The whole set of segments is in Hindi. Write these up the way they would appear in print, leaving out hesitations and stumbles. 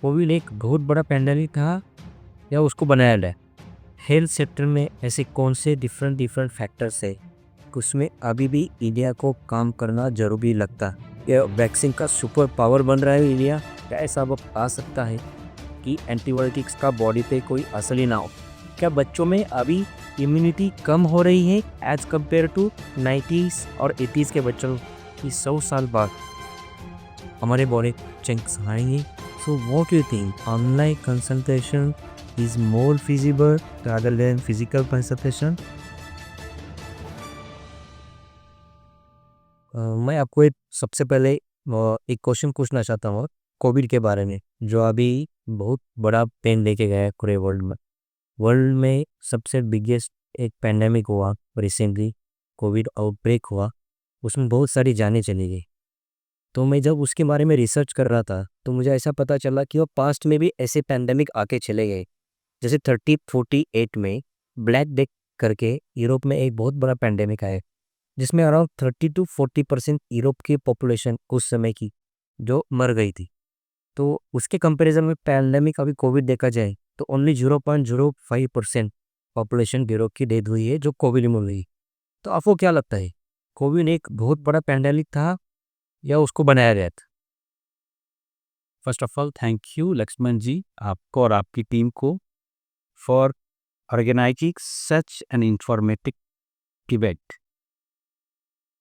कोविड एक बहुत बड़ा पैंडेमिक था या उसको बनाया गया? हेल्थ सेक्टर में ऐसे कौन से डिफरेंट डिफरेंट फैक्टर्स है कि उसमें अभी भी इंडिया को काम करना जरूरी लगता? या वैक्सीन का सुपर पावर बन रहा है इंडिया? क्या ऐसा वक्त आ सकता है कि एंटीबायोटिक्स का बॉडी पे कोई असर ही ना हो? क्या बच्चों में अभी इम्यूनिटी कम हो रही है एज कम्पेयर टू 90s और 80s के बच्चों की 100 साल बाद हमारे बॉडी चेंज आएंगे? So what do you think? Online consultation is more feasible rather than physical consultation? मैं आपको एक सबसे पहले एक क्वेश्चन पूछना चाहता हूँ कोविड के बारे में, जो अभी बहुत बड़ा पेन लेके गया है पूरे वर्ल्ड में। वर्ल्ड में सबसे बिगेस्ट एक पैंडेमिक हुआ रिसेंटली, कोविड आउटब्रेक हुआ, उसमें बहुत सारी जानें चली गई। तो मैं जब उसके बारे में रिसर्च कर रहा था तो मुझे ऐसा पता चला कि वो पास्ट में भी ऐसे पैंडेमिक आके चले गए। जैसे 3048 में ब्लैक डेथ करके यूरोप में एक बहुत बड़ा पैंडेमिक आया, जिसमें अराउंड 30 to 40% यूरोप की पॉपुलेशन उस समय की जो मर गई थी। तो उसके कंपैरिजन में पैंडेमिक अभी कोविड देखा जाए तो ओनली 0.05% पॉपुलेशन यूरोप की डेथ हुई है जो कोविड में हुई। तो आपको क्या लगता है, कोविड एक बहुत बड़ा पैंडेमिक था या उसको बनाया गया था? First of all thank you Laxman ji, आपको और आपकी टीम को for organizing such an informative debate.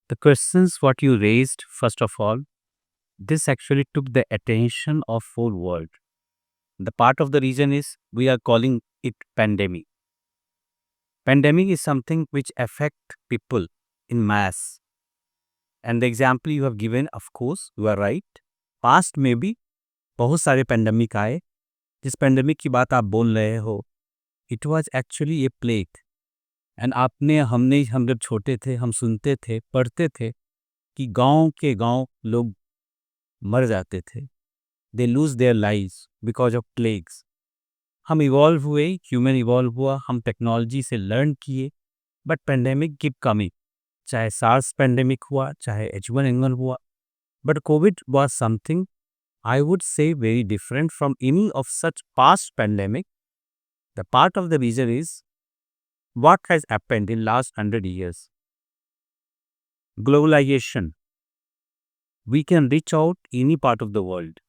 The questions what you raised, first of all, this actually took the attention of whole world. The part of the reason is we are calling it pandemic. Pandemic is something which affect people in mass. And the example you have given, of course, you are right. Past में भी बहुत सारे पेंडेमिक आए। जिस पेंडेमिक की बात आप बोल रहे हो, it was actually A plague. And हम जब छोटे थे हम सुनते थे, पढ़ते थे कि गांव के गांव लोग मर जाते थे, they lose their lives because of plagues. हम इवॉल्व हुए, ह्यूमन इवॉल्व हुआ, हम टेक्नोलॉजी से लर्न किए, बट पेंडेमिक कीप कमिंग। चाहे सार्स पेंडेमिक हुआ, चाहे H1N1 हुआ, but Covid was something I would say very different from any of such past pandemic. The part of the reason is what has happened in last 100 years. Globalization. We can reach out any part of the world.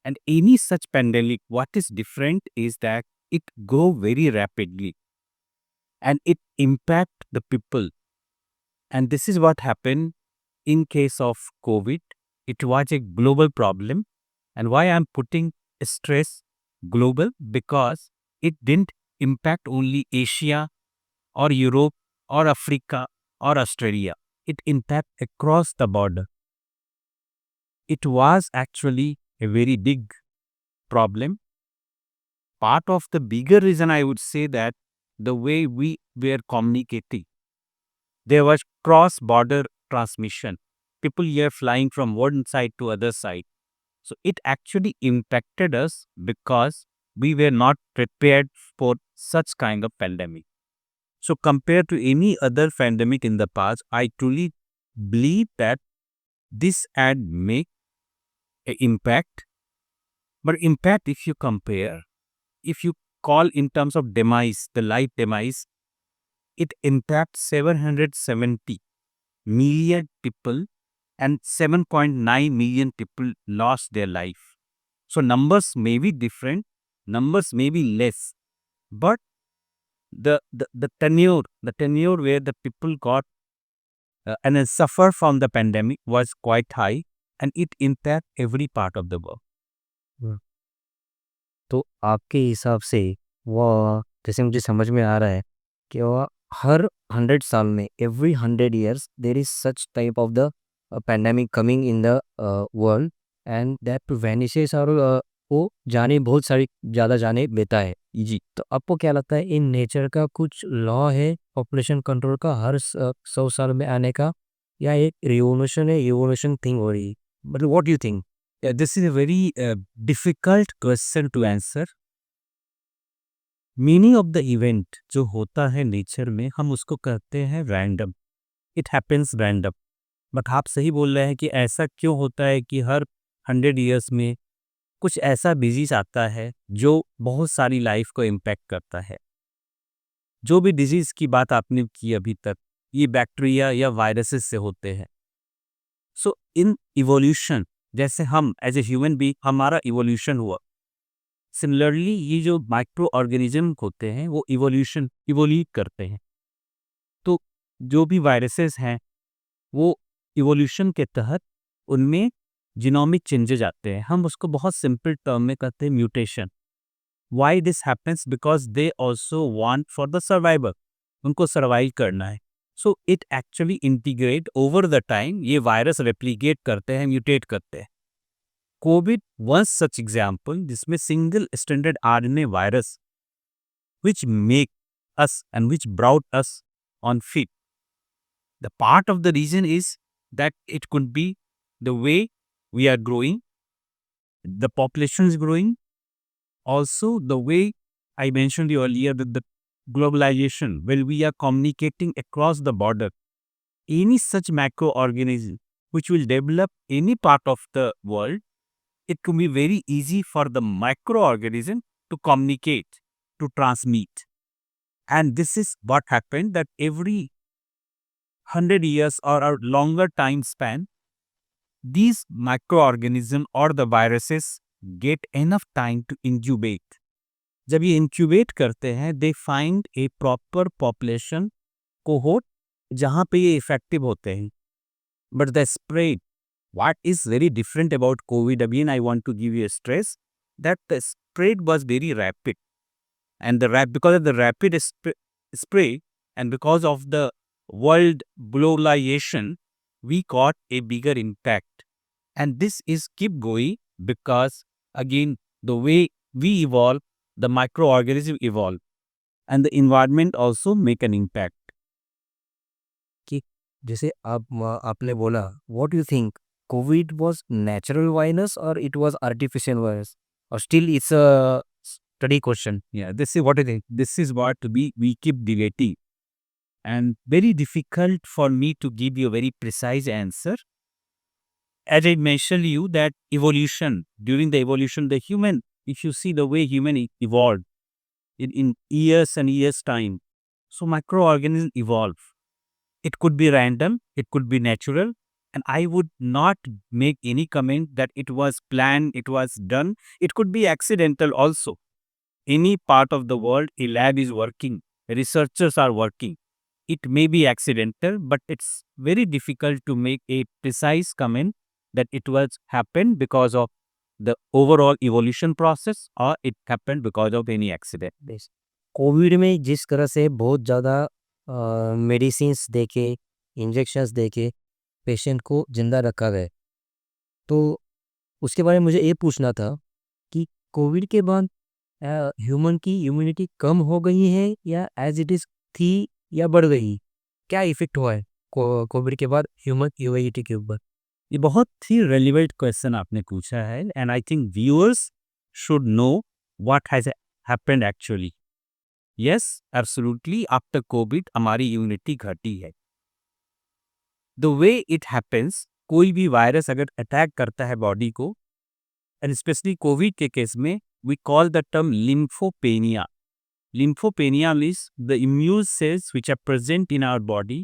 And any such pandemic, what is different is that it grow very rapidly and it impact the people. And this is what happened in case of COVID. It was a global problem. And why I'm putting stress global? Because it didn't impact only Asia or Europe or Africa or Australia. It impact across the border. It was actually a very big problem. Part of the bigger reason I would say that the way we were communicating, there was cross-border transmission. People here flying from one side to other side. So it actually impacted us because we were not prepared for such kind of pandemic. So compared to any other pandemic in the past, I truly believe that this had make an impact. But impact, if you compare, if you call in terms of demise, the life demise, it impacts 770 million people and 7.9 million people lost their life. So numbers may be different, numbers may be less, but the tenure where the people got and then suffer from the pandemic was quite high and it impact every part of the world. तो आपके हिसाब से वह, जैसे मुझे समझ में आ रहा है कि वह हर 100 साल में, every 100 years there is such type of the pandemic coming in the world and that vanishes, और वो जाने बहुत सारी ज़्यादा जाने लेता है। जी, तो आपको क्या लगता है इन नेचर का कुछ लॉ है पॉपुलेशन कंट्रोल का हर 100 साल में आने का, या एक रिवोल्यूशन है, रिवोल्यूशन थिंग हो रही है? मतलब what do you think? This is a very difficult question to answer. Meaning of the event जो होता है नेचर में, हम उसको कहते हैं random. It happens random. But आप सही बोल रहे हैं कि ऐसा क्यों होता है कि हर 100 ईयर्स में कुछ ऐसा डिजीज आता है जो बहुत सारी लाइफ को इम्पैक्ट करता है। जो भी डिजीज की बात आपने की अभी तक, ये बैक्टीरिया या वायरसेस से होते हैं। सो इन इवोल्यूशन, जैसे हम एज ए ह्यूमन बीइंग हमारा इवोल्यूशन हुआ, सिमिलरली ये जो माइक्रो ऑर्गेनिज्म होते हैं वो इवोल्यूट करते हैं। तो जो भी वायरसेस हैं वो इवोल्यूशन के तहत उनमें जीनोमिक चेंजेज आते हैं। हम उसको बहुत सिंपल टर्म में कहते हैं mutation. Why this happens? Because they also want for the survival, उनको सर्वाइव करना है। So it actually integrate over the time, ये वायरस रेप्लिकेट करते हैं, म्यूटेट करते हैं। कोविड वन सच एग्जाम्पल जिसमें single standard RNA virus which make us and which brought us on feet. The part of the reason is that it could be the way we are growing, the population is growing, also the way I mentioned earlier that the globalization, when we are communicating across the border, any such microorganism which will develop any part of the world, it can be very easy for the microorganism to communicate, to transmit. And this is what happened, that every 100 years or a longer time span, these microorganisms or the viruses get enough time to incubate. जब ये incubate करते हैं, they find a proper population cohort जहाँ पे ये effective होते हैं. But the spread, what is very different about COVID, again I want to give you a stress, that the spread was very rapid. And because of the rapid spread and because of the world globalization, we got a bigger impact. And this is keep going because again, the way we evolve, the microorganism evolve, and the environment also make an impact. कि जैसे आपने बोला, what you think, Covid was natural virus और इट वाज आर्टिफिशियल वायरस, और still it's a study question? Yeah, this is what I think. This is what we keep debating. And very difficult for me to give you a very precise answer. As I mentioned you that evolution, during the evolution, the human, if you see the way human evolved in years and years time, so microorganisms evolve. It could be random, it could be natural, and I would not make any comment that it was planned, it was done. It could be accidental also. Any part of the world, a lab is working, researchers are working. It may be accidental, but it's very difficult to make a precise comment that it was happened because of the overall evolution process or it happened because of any accident. Covid में जिस तरह से बहुत ज़्यादा मेडिसिन्स देके, इंजेक्शंस देके पेशेंट को जिंदा रखा गया, तो उसके बारे में मुझे ये पूछना था कि कोविड के बाद ह्यूमन की इम्यूनिटी कम हो गई है या एज इट इज़ थी या बढ़ गई? क्या इफेक्ट हुआ है कोविड के बाद ह्यूमन इम्यूनिटी के ऊपर? ये बहुत ही रेलिवेंट क्वेश्चन आपने पूछा है and I think viewers should know what has happened actually. Yes, absolutely, after Covid हमारी इम्यूनिटी घटी है. द वे इट हैपेंस, कोई भी वायरस अगर अटैक करता है बॉडी को, एंड स्पेशली कोविड के केस में we call the term lymphopenia. Lymphopenia means the immune cells which are present in our body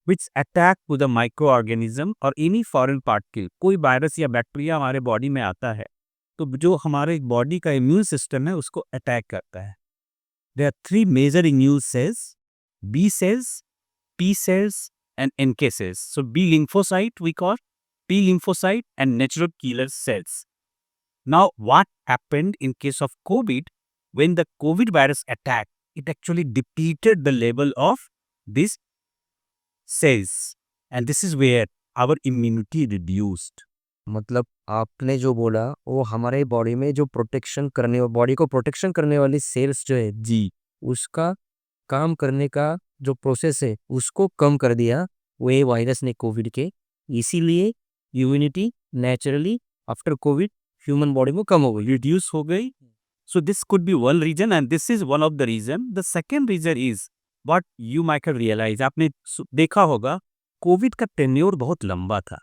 which attack to the microorganism or any foreign particle. कोई वायरस या बैक्टीरिया हमारे बॉडी में आता है तो जो हमारे बॉडी का इम्यून सिस्टम है उसको अटैक करता है. There are three major immune cells: B cells, P cells, and NK cells. So B lymphocyte we call, T lymphocyte, and natural killer cells. Now, what happened in case of COVID? When the COVID virus attacked, it actually depleted the level of these cells. And this is where our immunity reduced. मतलब आपने जो बोला वो हमारे बॉडी में जो प्रोटेक्शन करने, बॉडी को प्रोटेक्शन करने वाली सेल्स जो है जी, उसका काम करने का जो प्रोसेस है उसको कम कर दिया वो ये वायरस ने कोविड के, इसीलिए immunity naturally after Covid human body में कम हो गई, reduce हो गई. So this could be one reason, and this is one of the reason. The second reason is what you might have realized. आपने देखा होगा कोविड का टेन्योर बहुत लंबा था.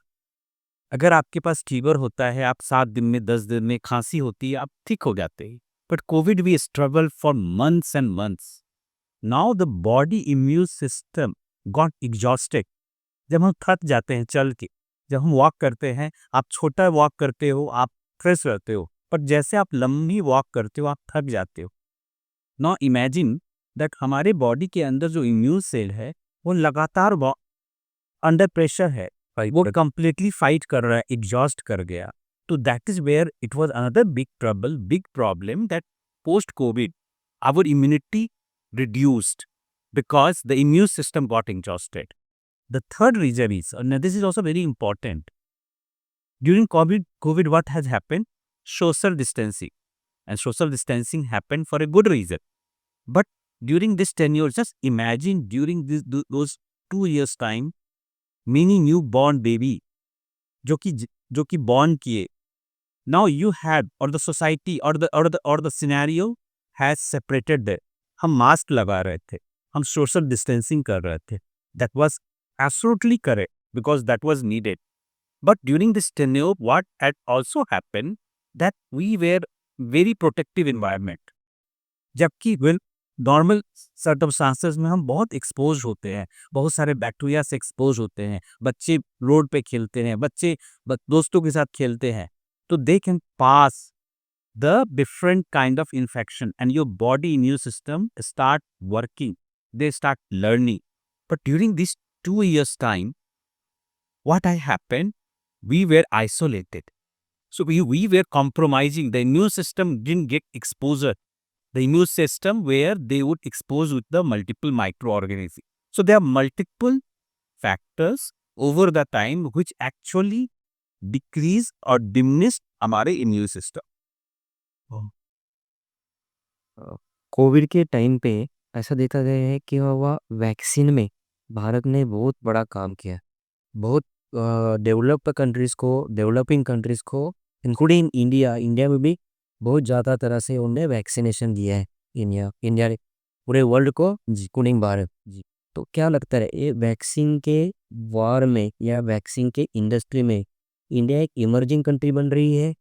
अगर आपके पास फीवर होता है, आप 7 दिन में, 10 दिन में, खांसी होती है, आप ठीक हो जाते हैं। But Covid we struggle for months and months. Now the body immune system got exhausted. जब हम थक जाते हैं चल के, जब हम वॉक करते हैं, आप छोटा वॉक करते हो, आप फ्रेश रहते हो, पर जैसे आप लंबी वॉक करते हो, आप थक जाते हो। नाउ इमेजिन दैट हमारे बॉडी के अंदर जो इम्यून सेल है, वो लगातार अंडर प्रेशर है, फाइट वो कर कंप्लीटली फाइट कर रहा है, एग्जॉस्ट कर गया। तो that is where it was another big trouble, big problem, that post Covid our immunity reduced because the immune system got exhausted. The third reason is, and this is also very important, during COVID, what has happened? Social distancing. And social distancing happened for a good reason. But during this tenure, just imagine during those 2 years time, many newborn baby जो कि born किए, now you have, or the society, or the scenario has separated them. हम मास्क लगा रहे थे, हम सोशल डिस्टेंसिंग कर रहे थे, that was absolutely correct because that was needed. But during this tenure, what had also happened, that we were very protective environment. जबकि नॉर्मल सर्कमस्टांसेस में हम बहुत एक्सपोज होते हैं, बहुत सारे बैक्टीरिया से एक्सपोज होते हैं, बच्चे रोड पे खेलते हैं, बच्चे दोस्तों के साथ खेलते हैं, तो they can pass the different kind of infection and your body immune system start working, they start learning. But during this 2 years time, what had happened, we were isolated. So we were compromising, the immune system didn't get exposure, the immune system where they would expose with the multiple microorganisms. So there are multiple factors over the time which actually decrease or diminish हमारे immune system. कोविड के टाइम पे ऐसा देखा गया है कि वह वैक्सीन में भारत ने बहुत बड़ा काम किया। बहुत डेवलपिंग कंट्रीज़ को इंक्लूडिंग इंडिया में भी बहुत ज़्यादा तरह से उन्होंने वैक्सीनेशन दिया है। इंडिया ने पूरे वर्ल्ड को इंक्लूडिंग भारत। तो क्या लगता है ये वैक्सीन के वार में या वैक्सीन के इंडस्ट्री में इंडिया एक इमर्जिंग कंट्री बन रही है?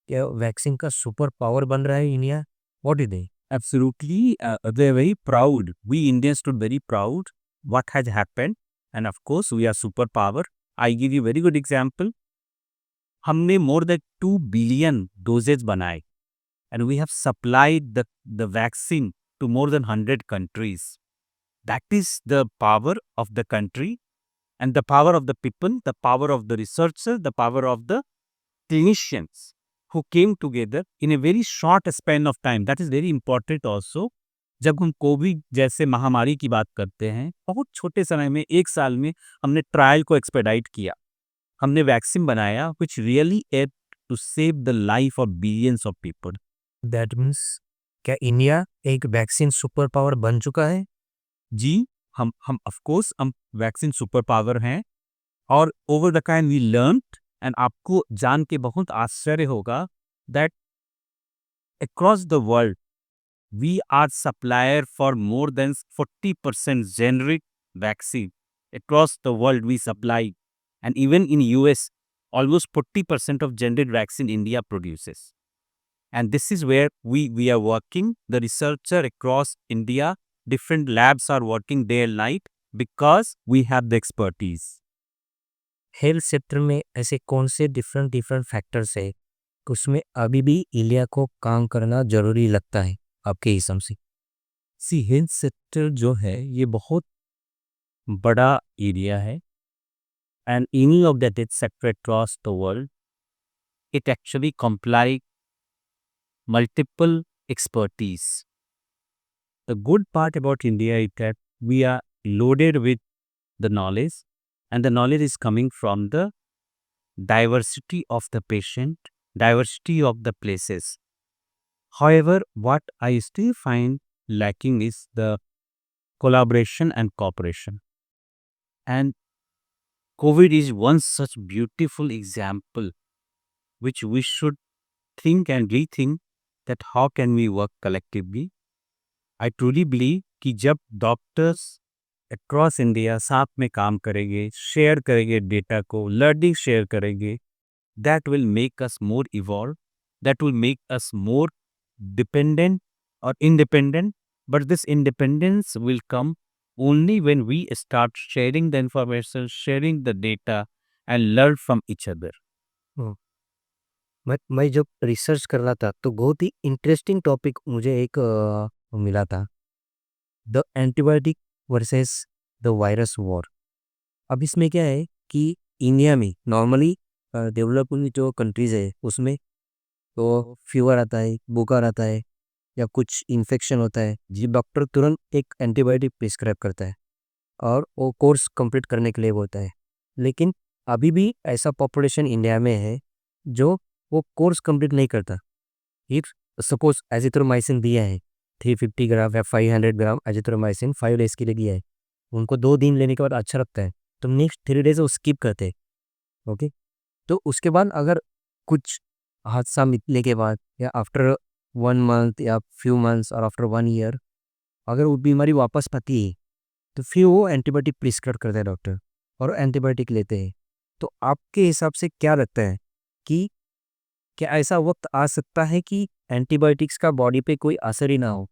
क्या वैक्सीन का सुपर पावर बन रहा है India? What do think? Absolutely, they're very proud. We Indians stood very proud what has happened, and of course we are superpower. I give you very good example. हमने more than 2 billion doses बनाए, and we have supplied the vaccine to more than 100 countries. That is the power of the country and the power of the people, the power of the researchers, the power of the clinicians who came together in a very short span of time. That is very important also. जब हम कोविड जैसे महामारी की बात करते हैं, बहुत छोटे समय में, 1 साल में हमने ट्रायल को एक्सपेडाइट किया, हमने वैक्सीन बनाया which really helped to save the life of billions of people. That means क्या इंडिया एक वैक्सीन सुपर पावर बन चुका है? जी, हम ऑफ कोर्स हम वैक्सीन सुपर पावर हैं, और over the time we learned, and आपको जान के बहुत आश्चर्य होगा that across the world we are supplier for more than 40% generic vaccine across the world we supply, and even in US almost 40% of generic vaccine India produces. And this is where we are working, the researcher across India, different labs are working day and night because we have the expertise. Health sector में ऐसे कौन से डिफरेंट फैक्टर्स है उसमें अभी भी इंडिया को काम करना जरूरी लगता है आपके हिसाब से? सी हेल्थ सेक्टर जो है ये बहुत बड़ा एरिया है, and any of that is sector across the world, it actually comply multiple expertise. The good part about India is that we are loaded with the knowledge, and the knowledge is coming from the diversity of the patient, diversity of the places. However, what I still find lacking is the collaboration and cooperation. And COVID is one such beautiful example which we should think and rethink that how can we work collectively. I truly believe कि जब डॉक्टर्स अक्रॉस इंडिया साथ में काम करेंगे, शेयर करेंगे डेटा को, लर्निंग शेयर करेंगे, that will make us more evolved, that will make us more dependent or independent. But this independence will come only when we start sharing the information, sharing the data, and learn from each other. हम्म, मैं जब रिसर्च कर रहा था तो बहुत ही इंटरेस्टिंग टॉपिक मुझे एक मिला था, the antibiotic versus the virus war. अब इसमें क्या है कि इंडिया में नॉर्मली डेवलपिंग जो कंट्रीज है उसमें तो फीवर आता है, बुखार आता है या कुछ इन्फेक्शन होता है जी, डॉक्टर तुरंत एक एंटीबायोटिक प्रिस्क्राइब करता है और वो कोर्स कंप्लीट करने के लिए बोलता है। लेकिन अभी भी ऐसा पॉपुलेशन इंडिया में है जो वो कोर्स कंप्लीट नहीं करता। इफ सपोज एजिथ्रोमाइसिन दिया है 350 ग्राम या 500 ग्राम एजिथ्रोमाइसिन 5 डेज के लिए दिया है, उनको 2 दिन लेने के बाद अच्छा लगता है तो नेक्स्ट 3 डेज वो स्किप करते हैं। ओके, तो उसके बाद अगर कुछ हादसा मिलने के बाद या आफ्टर 1 मंथ या फ्यू मंथ्स और आफ्टर 1 ईयर अगर वो बीमारी वापस आती है तो फिर वो एंटीबायोटिक प्रिस्क्राइब करता है डॉक्टर और एंटीबायोटिक लेते हैं। तो आपके हिसाब से क्या लगता है कि क्या ऐसा वक्त आ सकता है कि एंटीबायोटिक्स का बॉडी पे कोई असर ही ना हो?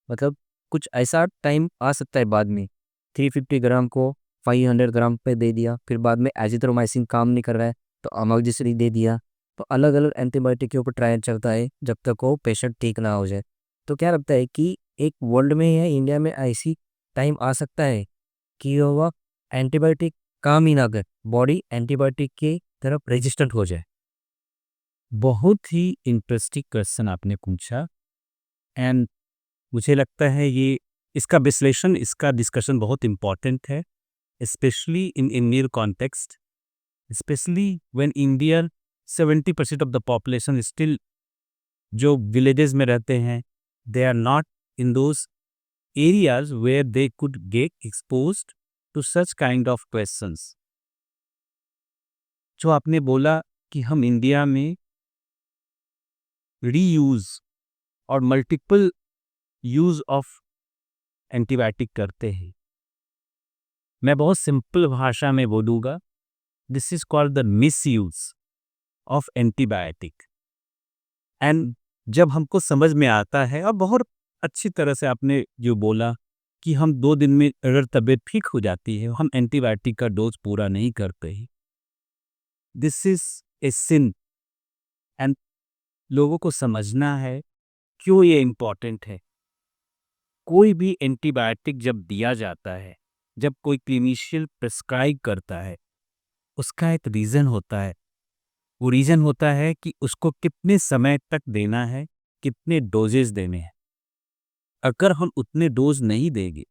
मतलब कुछ ऐसा टाइम आ सकता है बाद में 350 ग्राम को 500 ग्राम पे दे दिया, फिर बाद में एजिथ्रोमाइसिन काम नहीं कर रहा है तो अमोक्सिसिलिन दे दिया, तो अलग अलग एंटीबायोटिक के ऊपर ट्रायल चलता है जब तक वो पेशेंट ठीक ना हो जाए। तो क्या लगता है कि एक वर्ल्ड में या इंडिया में ऐसी टाइम आ सकता है कि वह एंटीबायोटिक काम ही ना करे, बॉडी एंटीबायोटिक की तरफ रेजिस्टेंट हो जाए? बहुत ही इंटरेस्टिंग क्वेश्चन आपने पूछा, एंड मुझे लगता है ये इसका विश्लेषण, इसका डिस्कशन बहुत इम्पोर्टेंट है, specially in Indian context, specially when Indian 70% of the population still जो विलेजेस में रहते हैं, they are not in those areas where they could get exposed to such kind of questions. जो आपने बोला कि हम इंडिया में रीयूज और मल्टीपल यूज ऑफ एंटीबायोटिक करते हैं, मैं बहुत सिंपल भाषा में बोलूँगा, this is called the miss use of antibiotic. And जब हमको समझ में आता है, और बहुत अच्छी तरह से आपने जो बोला कि हम 2 दिन में अगर तबीयत ठीक हो जाती है, हम एंटीबायोटिक का डोज पूरा नहीं करते हैं, this is a sin. And लोगों को समझना है क्यों ये इम्पोर्टेंट है। कोई भी एंटीबायोटिक जब दिया जाता है, जब कोई क्लिनिशियन प्रिस्क्राइब करता है, उसका एक रीज़न होता है। वो रीज़न होता है कि उसको कितने समय तक देना है, कितने डोजेज देने हैं। अगर हम उतने डोज नहीं देंगे,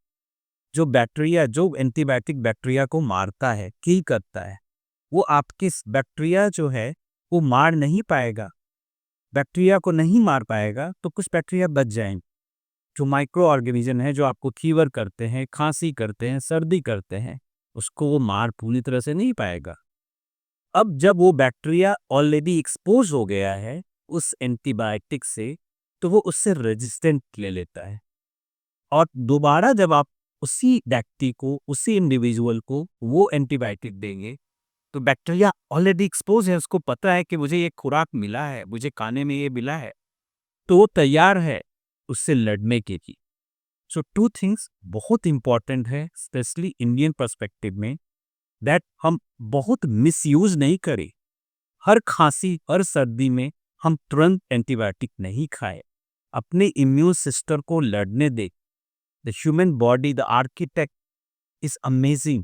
जो बैक्टीरिया, जो एंटीबायोटिक बैक्टीरिया को मारता है, किल करता है, वो आपके बैक्टीरिया जो है वो मार नहीं पाएगा। बैक्टीरिया को नहीं मार पाएगा तो कुछ बैक्टीरिया बच जाएंगे, जो माइक्रो ऑर्गेनिज्म है, जो आपको फीवर करते हैं, खांसी करते हैं, सर्दी करते हैं, उसको वो मार पूरी तरह से नहीं पाएगा। अब जब वो बैक्टीरिया ऑलरेडी एक्सपोज हो गया है उस एंटीबायोटिक से, तो वो उससे रेजिस्टेंट ले लेता है। और दोबारा जब आप उसी व्यक्ति को, उसी इंडिविजुअल को वो एंटीबायोटिक देंगे, तो बैक्टीरिया ऑलरेडी एक्सपोज है, उसको पता है कि मुझे ये खुराक मिला है, मुझे खाने में ये मिला है, तो वो तैयार है उससे लड़ने के लिए। सो टू थिंग्स बहुत इंपॉर्टेंट है, स्पेशली इंडियन पर्सपेक्टिव में, दैट हम बहुत मिसयूज नहीं करें। हर खांसी, हर सर्दी में हम तुरंत एंटीबायोटिक नहीं खाएं। अपने इम्यून सिस्टम को लड़ने दे। The human body, the architect is amazing.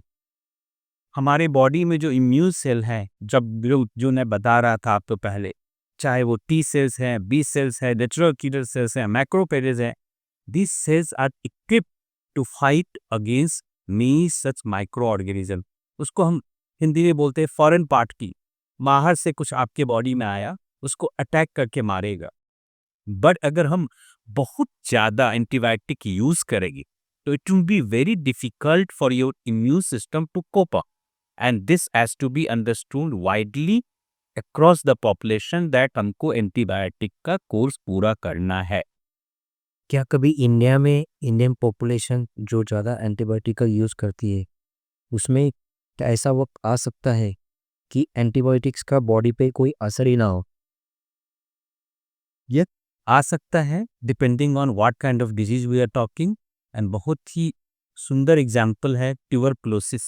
हमारे बॉडी में जो इम्यून सेल हैं, जब जो मैं बता रहा था आपको पहले, चाहे वो टी सेल्स हैं, बी सेल्स हैं, नेचुरल किलर सेल्स हैं, मैक्रोफेजेस हैं, these cells are equipped to fight against many such microorganism। उसको हम हिंदी में बोलते हैं फॉरेन पार्ट की, बाहर से कुछ आपके बॉडी में आया, उसको अटैक करके मारेगा। बट अगर हम बहुत ज़्यादा एंटीबायोटिक यूज़ करेंगे, तो it will be very difficult for your immune system to cope up, and this has to be understood widely across the population that हमको एंटीबायोटिक का कोर्स पूरा करना है। क्या कभी इंडिया में इंडियन पॉपुलेशन जो ज़्यादा एंटीबायोटिक का यूज़ करती है उसमें क्या ऐसा वक्त आ सकता है कि एंटीबायोटिक्स का बॉडी पे कोई असर ही ना हो? ये आ सकता है depending on what kind of disease we are talking. And बहुत ही सुंदर एग्जांपल है tuberculosis.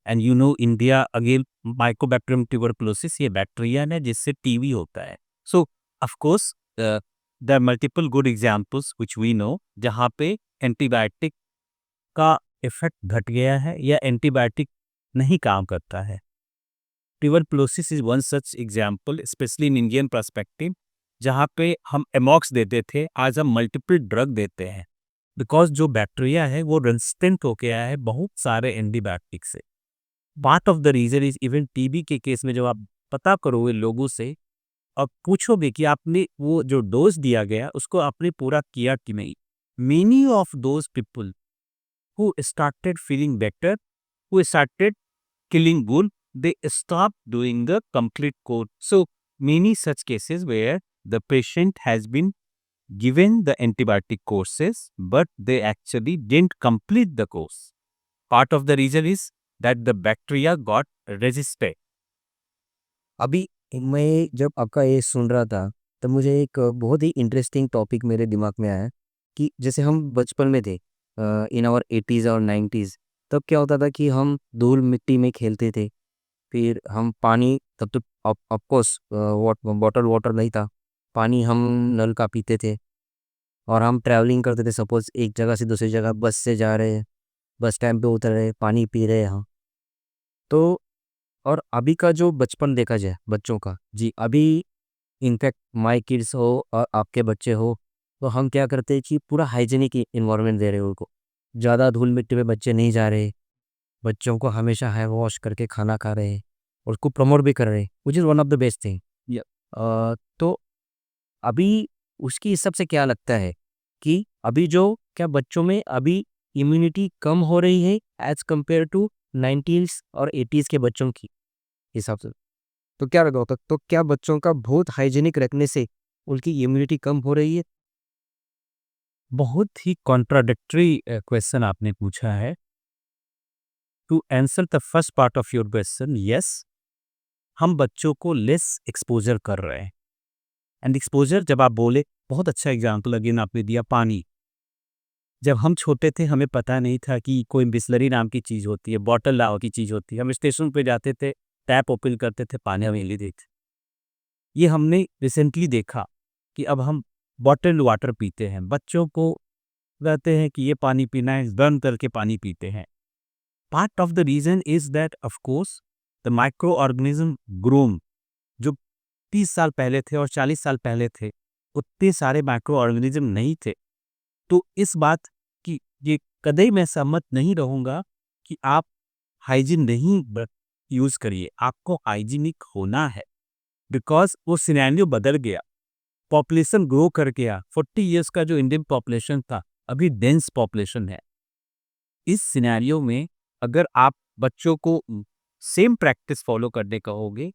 And you know India again mycobacterium tuberculosis, ये बैक्टीरिया है जिससे टीबी होता है। So of course there are multiple good examples which we know जहाँ पे एंटीबायोटिक का इफेक्ट घट गया है या एंटीबायोटिक नहीं काम करता है। Tuberculosis is one such example, specially in Indian perspective, जहाँ पे हम एमॉक्स देते थे, आज हम मल्टीपल ड्रग देते हैं बिकॉज जो बैक्टीरिया है वो रेजिस्टेंट हो गया है बहुत सारे एंटीबायोटिक से। Part of the reason is even TB के केस में जब आप पता करोगे लोगों से और पूछोगे कि आपने वो जो डोज दिया गया उसको आपने पूरा किया कि नहीं, many of those people who started feeling better, who started killing bull, they stopped doing the complete course. So many such cases where the patient has been given the antibiotic courses, but they actually didn't complete the course. Part of the reason is that the bacteria got resisted. अभी मैं जब आपका ये सुन रहा था, तब मुझे एक बहुत ही इंटरेस्टिंग टॉपिक मेरे दिमाग में आया कि जैसे हम बचपन में थे, इन आवर 80s और 90s, तब क्या होता था कि हम धूल मिट्टी में खेलते थे। फिर हम पानी, तब तो ऑफ कोर्स बॉटल वाटर नहीं था, पानी हम नल का पीते थे। और हम ट्रैवलिंग करते थे, सपोज़ एक जगह से दूसरी जगह बस से जा रहे हैं, बस स्टैंड पे उतर रहे हैं, पानी पी रहे हैं हम। तो और अभी का जो बचपन देखा जाए बच्चों का, जी, अभी इनफैक्ट माय किड्स हो और आपके बच्चे हो, तो हम क्या करते हैं कि पूरा हाइजीनिक एनवायरनमेंट दे रहे हैं उनको। ज़्यादा धूल मिट्टी में बच्चे नहीं जा रहे, बच्चों को हमेशा हैंड वॉश करके खाना खा रहे हैं और उसको प्रमोट भी कर रहे हैं, which is one of the best thing. Yeah. तो अभी उसकी हिसाब से क्या लगता है कि अभी जो क्या बच्चों में अभी इम्यूनिटी कम हो रही है एज़ कंपेयर टू 90s और 80s के बच्चों की हिसाब से? तो क्या लगा होता, तो क्या बच्चों का बहुत हाइजीनिक रखने से उनकी इम्यूनिटी कम हो रही है? बहुत ही कॉन्ट्राडिक्टरी क्वेश्चन आपने पूछा है। To answer the first part of your question, yes, हम बच्चों को लेस एक्सपोजर कर रहे हैं। एंड एक्सपोजर जब आप बोले, बहुत अच्छा एग्जाम्पल अगेन आपने दिया, पानी। जब हम छोटे थे हमें पता नहीं था कि कोई बिसलरी नाम की चीज़ होती है, बॉटल नाम की चीज़ होती है। हम स्टेशन पे जाते थे, टैप ओपन करते थे, पानी हमें ले देते। ये हमने रिसेंटली देखा कि अब हम बॉटल वाटर पीते हैं। बच्चों को कहते हैं कि ये पानी पीना है, बर्न करके पानी पीते हैं। Part of the reason is that of course the micro organism grown, जो 30 साल पहले थे और 40 साल पहले थे, उतने सारे माइक्रो ऑर्गेनिज्म नहीं थे। तो इस बात की ये कदई मैं सहमत नहीं रहूँगा कि आप हाइजीन नहीं यूज़ करिए, आपको हाइजीनिक होना है बिकॉज़ वो सिनेरियो बदल गया, पॉपुलेशन ग्रो कर गया। 40 इयर्स का जो इंडियन पॉपुलेशन था, अभी डेंस पॉपुलेशन है। इस सिनेरियो में अगर आप बच्चों को सेम प्रैक्टिस फॉलो करने कहोगे,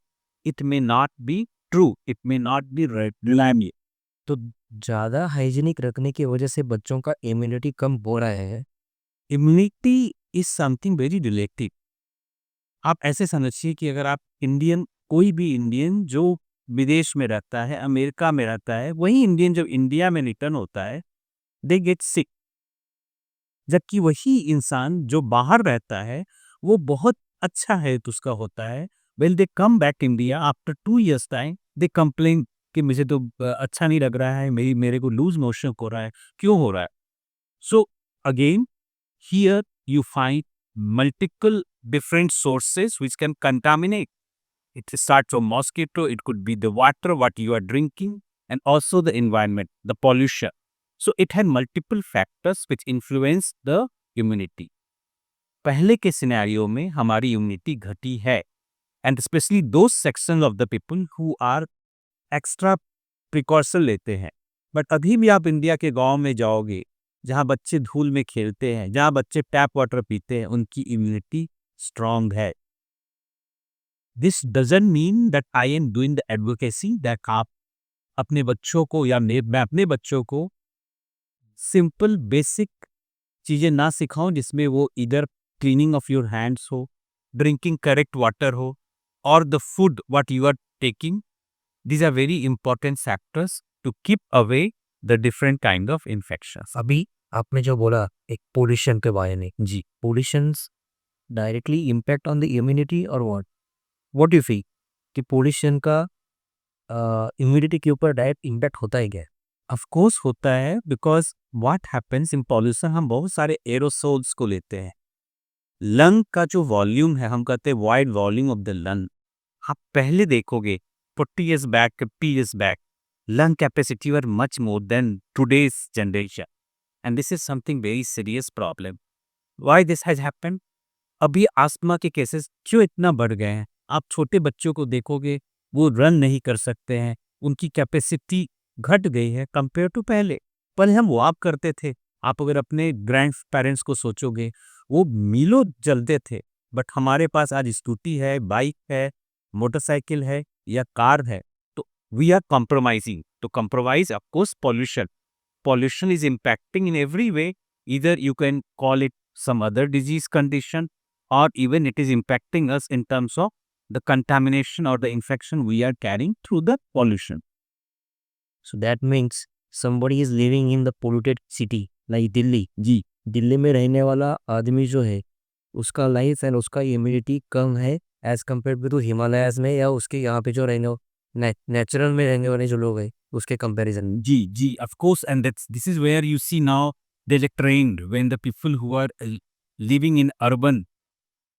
it may not be true, it may not be reliable. तो ज़्यादा हाइजीनिक रखने की वजह से बच्चों का इम्यूनिटी कम हो रहा है? Immunity is something very relative. आप ऐसे समझिए कि अगर आप इंडियन, कोई भी इंडियन जो विदेश में रहता है, अमेरिका में रहता है, वही इंडियन जब इंडिया में रिटर्न होता है, दे गेट सिक। जबकि वही इंसान जो बाहर रहता है, वो बहुत अच्छा हेल्थ उसका होता है। Well they come back India after 2 years time, they complain कि मुझे तो अच्छा नहीं लग रहा है, मेरे को लूज मोशन हो रहा है। क्यों हो रहा है? So again here you find multiple different sources which can contaminate. It starts from mosquito, it could be the water what you are drinking, and also the environment, the pollution. So it had multiple factors which influence the immunity. पहले के सिनेरियो में हमारी इम्यूनिटी घटी है, एंड स्पेशली दो section of the people who are extra precaution लेते हैं। बट अभी भी आप इंडिया के गांव में जाओगे, जहां बच्चे धूल में खेलते हैं, जहां बच्चे टैप वाटर पीते हैं, उनकी इम्यूनिटी स्ट्रांग है। This doesn't mean that I am doing the advocacy that आप अपने बच्चों को या मैं अपने बच्चों को सिंपल बेसिक चीजें ना सिखाऊं जिसमें वो इधर क्लीनिंग ऑफ योर हैंड्स हो, ड्रिंकिंग करेक्ट वाटर हो, or the food what you are taking, these are very important factors to keep away the different kind of infections. अभी आपने जो बोला एक पोल्यूशन के बारे में, जी pollutions directly impact on the immunity और व्हाट यू फील कि पोल्यूशन का इम्यूनिटी के ऊपर डायरेक्ट इम्पैक्ट होता है क्या? ऑफ कोर्स होता है, because what happens in pollution, हम बहुत सारे एरोसोल्स को लेते हैं। लंग का जो वॉल्यूम है, हम कहते हैं wide volume of the lung. आप पहले देखोगे 40 years back, 50 years back, lung capacity were much more than today's generation, and this is something very serious problem. Why this has happened? अभी आस्थमा के केसेस क्यों इतना बढ़ गए हैं? आप छोटे बच्चों को देखोगे, वो रन नहीं कर सकते हैं, उनकी कैपेसिटी घट गई है कंपेयर टू पहले। पहले हम वॉक करते थे। आप अगर अपने ग्रैंड पेरेंट्स को सोचोगे, वो मीलों चलते थे, बट हमारे पास आज स्कूटी है, बाइक है, मोटरसाइकिल है या कार है, तो वी आर कॉम्प्रोमाइजिंग। तो compromise of course pollution, pollution is impacting in every way. Either you can call it some other disease condition, or even it is impacting us in terms of the contamination or the infection we are carrying through the pollution. So that means somebody is living in the polluted city like Delhi. जी दिल्ली में रहने वाला आदमी जो है, उसका लाइफ एंड उसका इम्यूनिटी कम है एज कम्पेयर टू हिमालयाज में या उसके यहाँ पे जो रहने नेचुरल में रहने वाले जो लोग हैं उसके कंपैरिजन में। जी of course, and this is where you see now there's a trend when the people who are living in urban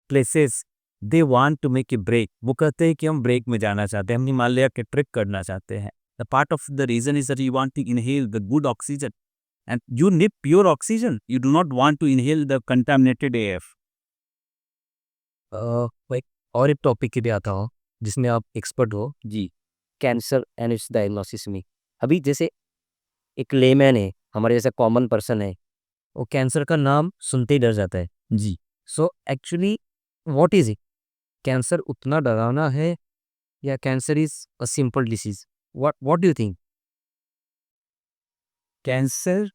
places, they want to make a break. वो कहते हैं कि हम ब्रेक में जाना चाहते हैं, हम हिमालय के ट्रिप करना चाहते हैं। The part of the reason is that you want to inhale the good oxygen, and you need pure oxygen. You do not want to inhale the contaminated AF. एक और एक टॉपिक के लिए आता हूँ जिसमें आप एक्सपर्ट हो, जी कैंसर एंड इट्स डायग्नोसिस में। अभी जैसे एक लेमैन है, हमारे जैसा कॉमन पर्सन है, वो कैंसर का नाम सुनते ही डर जाता है। जी so actually what is it? Cancer उतना डरावना है या cancer is a simple disease? What do you think? Cancer,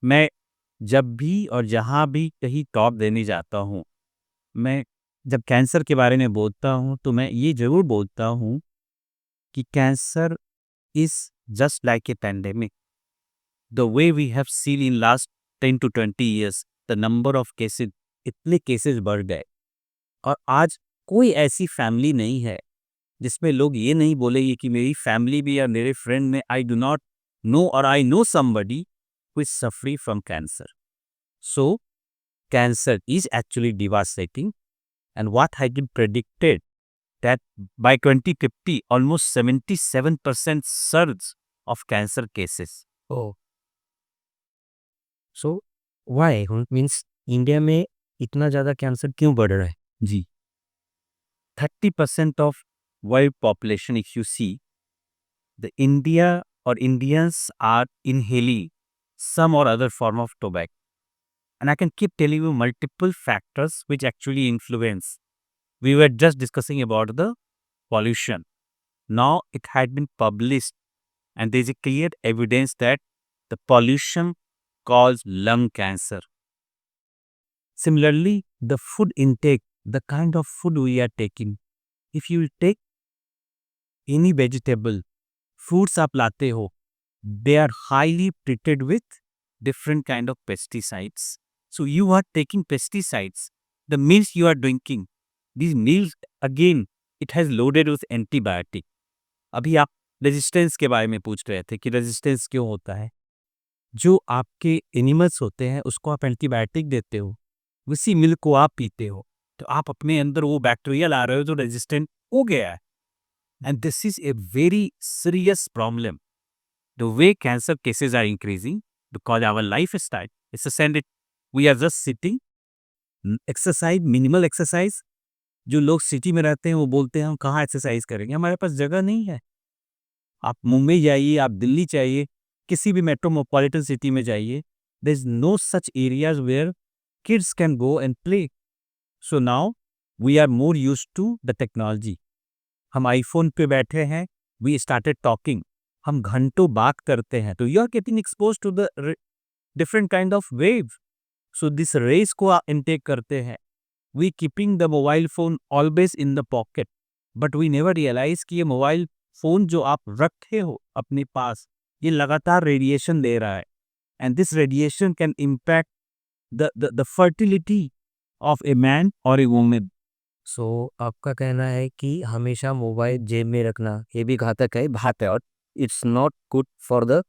मैं जब भी और जहाँ भी कहीं टॉक देने जाता हूँ, मैं जब कैंसर के बारे में बोलता हूँ तो मैं ये ज़रूर बोलता हूँ कि cancer is just like a pandemic. The way we have seen in last 10 to 20 years, the number of cases, इतने केसेस बढ़ गए, और आज कोई ऐसी फैमिली नहीं है जिसमें लोग ये नहीं बोलेंगे कि मेरी फैमिली भी या मेरे फ्रेंड में आई डू नॉट नो और I know somebody who is suffering from cancer. So cancer is actually devastating, and what had been predicted that by 2050 almost 77% surge of cancer cases. Oh, so why means India में इतना ज़्यादा कैंसर क्यों बढ़ रहा है? जी 30% of world population, if you see, the India or Indians are inhaling some or other form of tobacco, and I can keep telling you multiple factors which actually influence. We were just discussing about the pollution. Now it had been published, and there is a clear evidence that the pollution causes lung cancer. Similarly, the food intake, the kind of food we are taking. If you take any vegetable, fruits आप लाते हो, they are highly treated with different kind of pesticides. So you are taking pesticides. The meals you are drinking, these meals again, it has loaded with antibiotic. अभी आप रेजिस्टेंस के बारे में पूछ रहे थे कि रेजिस्टेंस क्यों होता है। जो आपके एनिमल्स होते हैं उसको आप एंटीबायोटिक देते हो, उसी मिल्क को आप पीते हो, तो आप अपने अंदर वो बैक्टीरिया ला रहे हो जो रेजिस्टेंट हो गया है। And this is a very serious problem. The way cancer cases are increasing because our life style it's send, we are just sitting, exercise, minimal exercise. जो लोग सिटी में रहते हैं वो बोलते हैं हम कहाँ एक्सरसाइज करेंगे, हमारे पास जगह नहीं है। आप मुंबई जाइए, आप दिल्ली जाइए, किसी भी मेट्रोपॉलिटन सिटी में जाइए, there is no such areas where kids can go and play. So now we are more used to the technology. हम आईफोन पे बैठे हैं, वी स्टार्टेड टॉकिंग, हम घंटों बात करते हैं, तो you are getting expose to the different kind of wave. So this rays को आप इनटेक करते हैं। We keeping the mobile phone always in the pocket, but we never realise कि ये मोबाइल फोन जो आप रखे हो अपने पास, ये लगातार रेडिएशन दे रहा है, and this radiation can impact the fertility of a man और ए वुमेन. सो आपका कहना है कि हमेशा मोबाइल जेब में रखना ये भी घातक है, बात है, और it's not good for the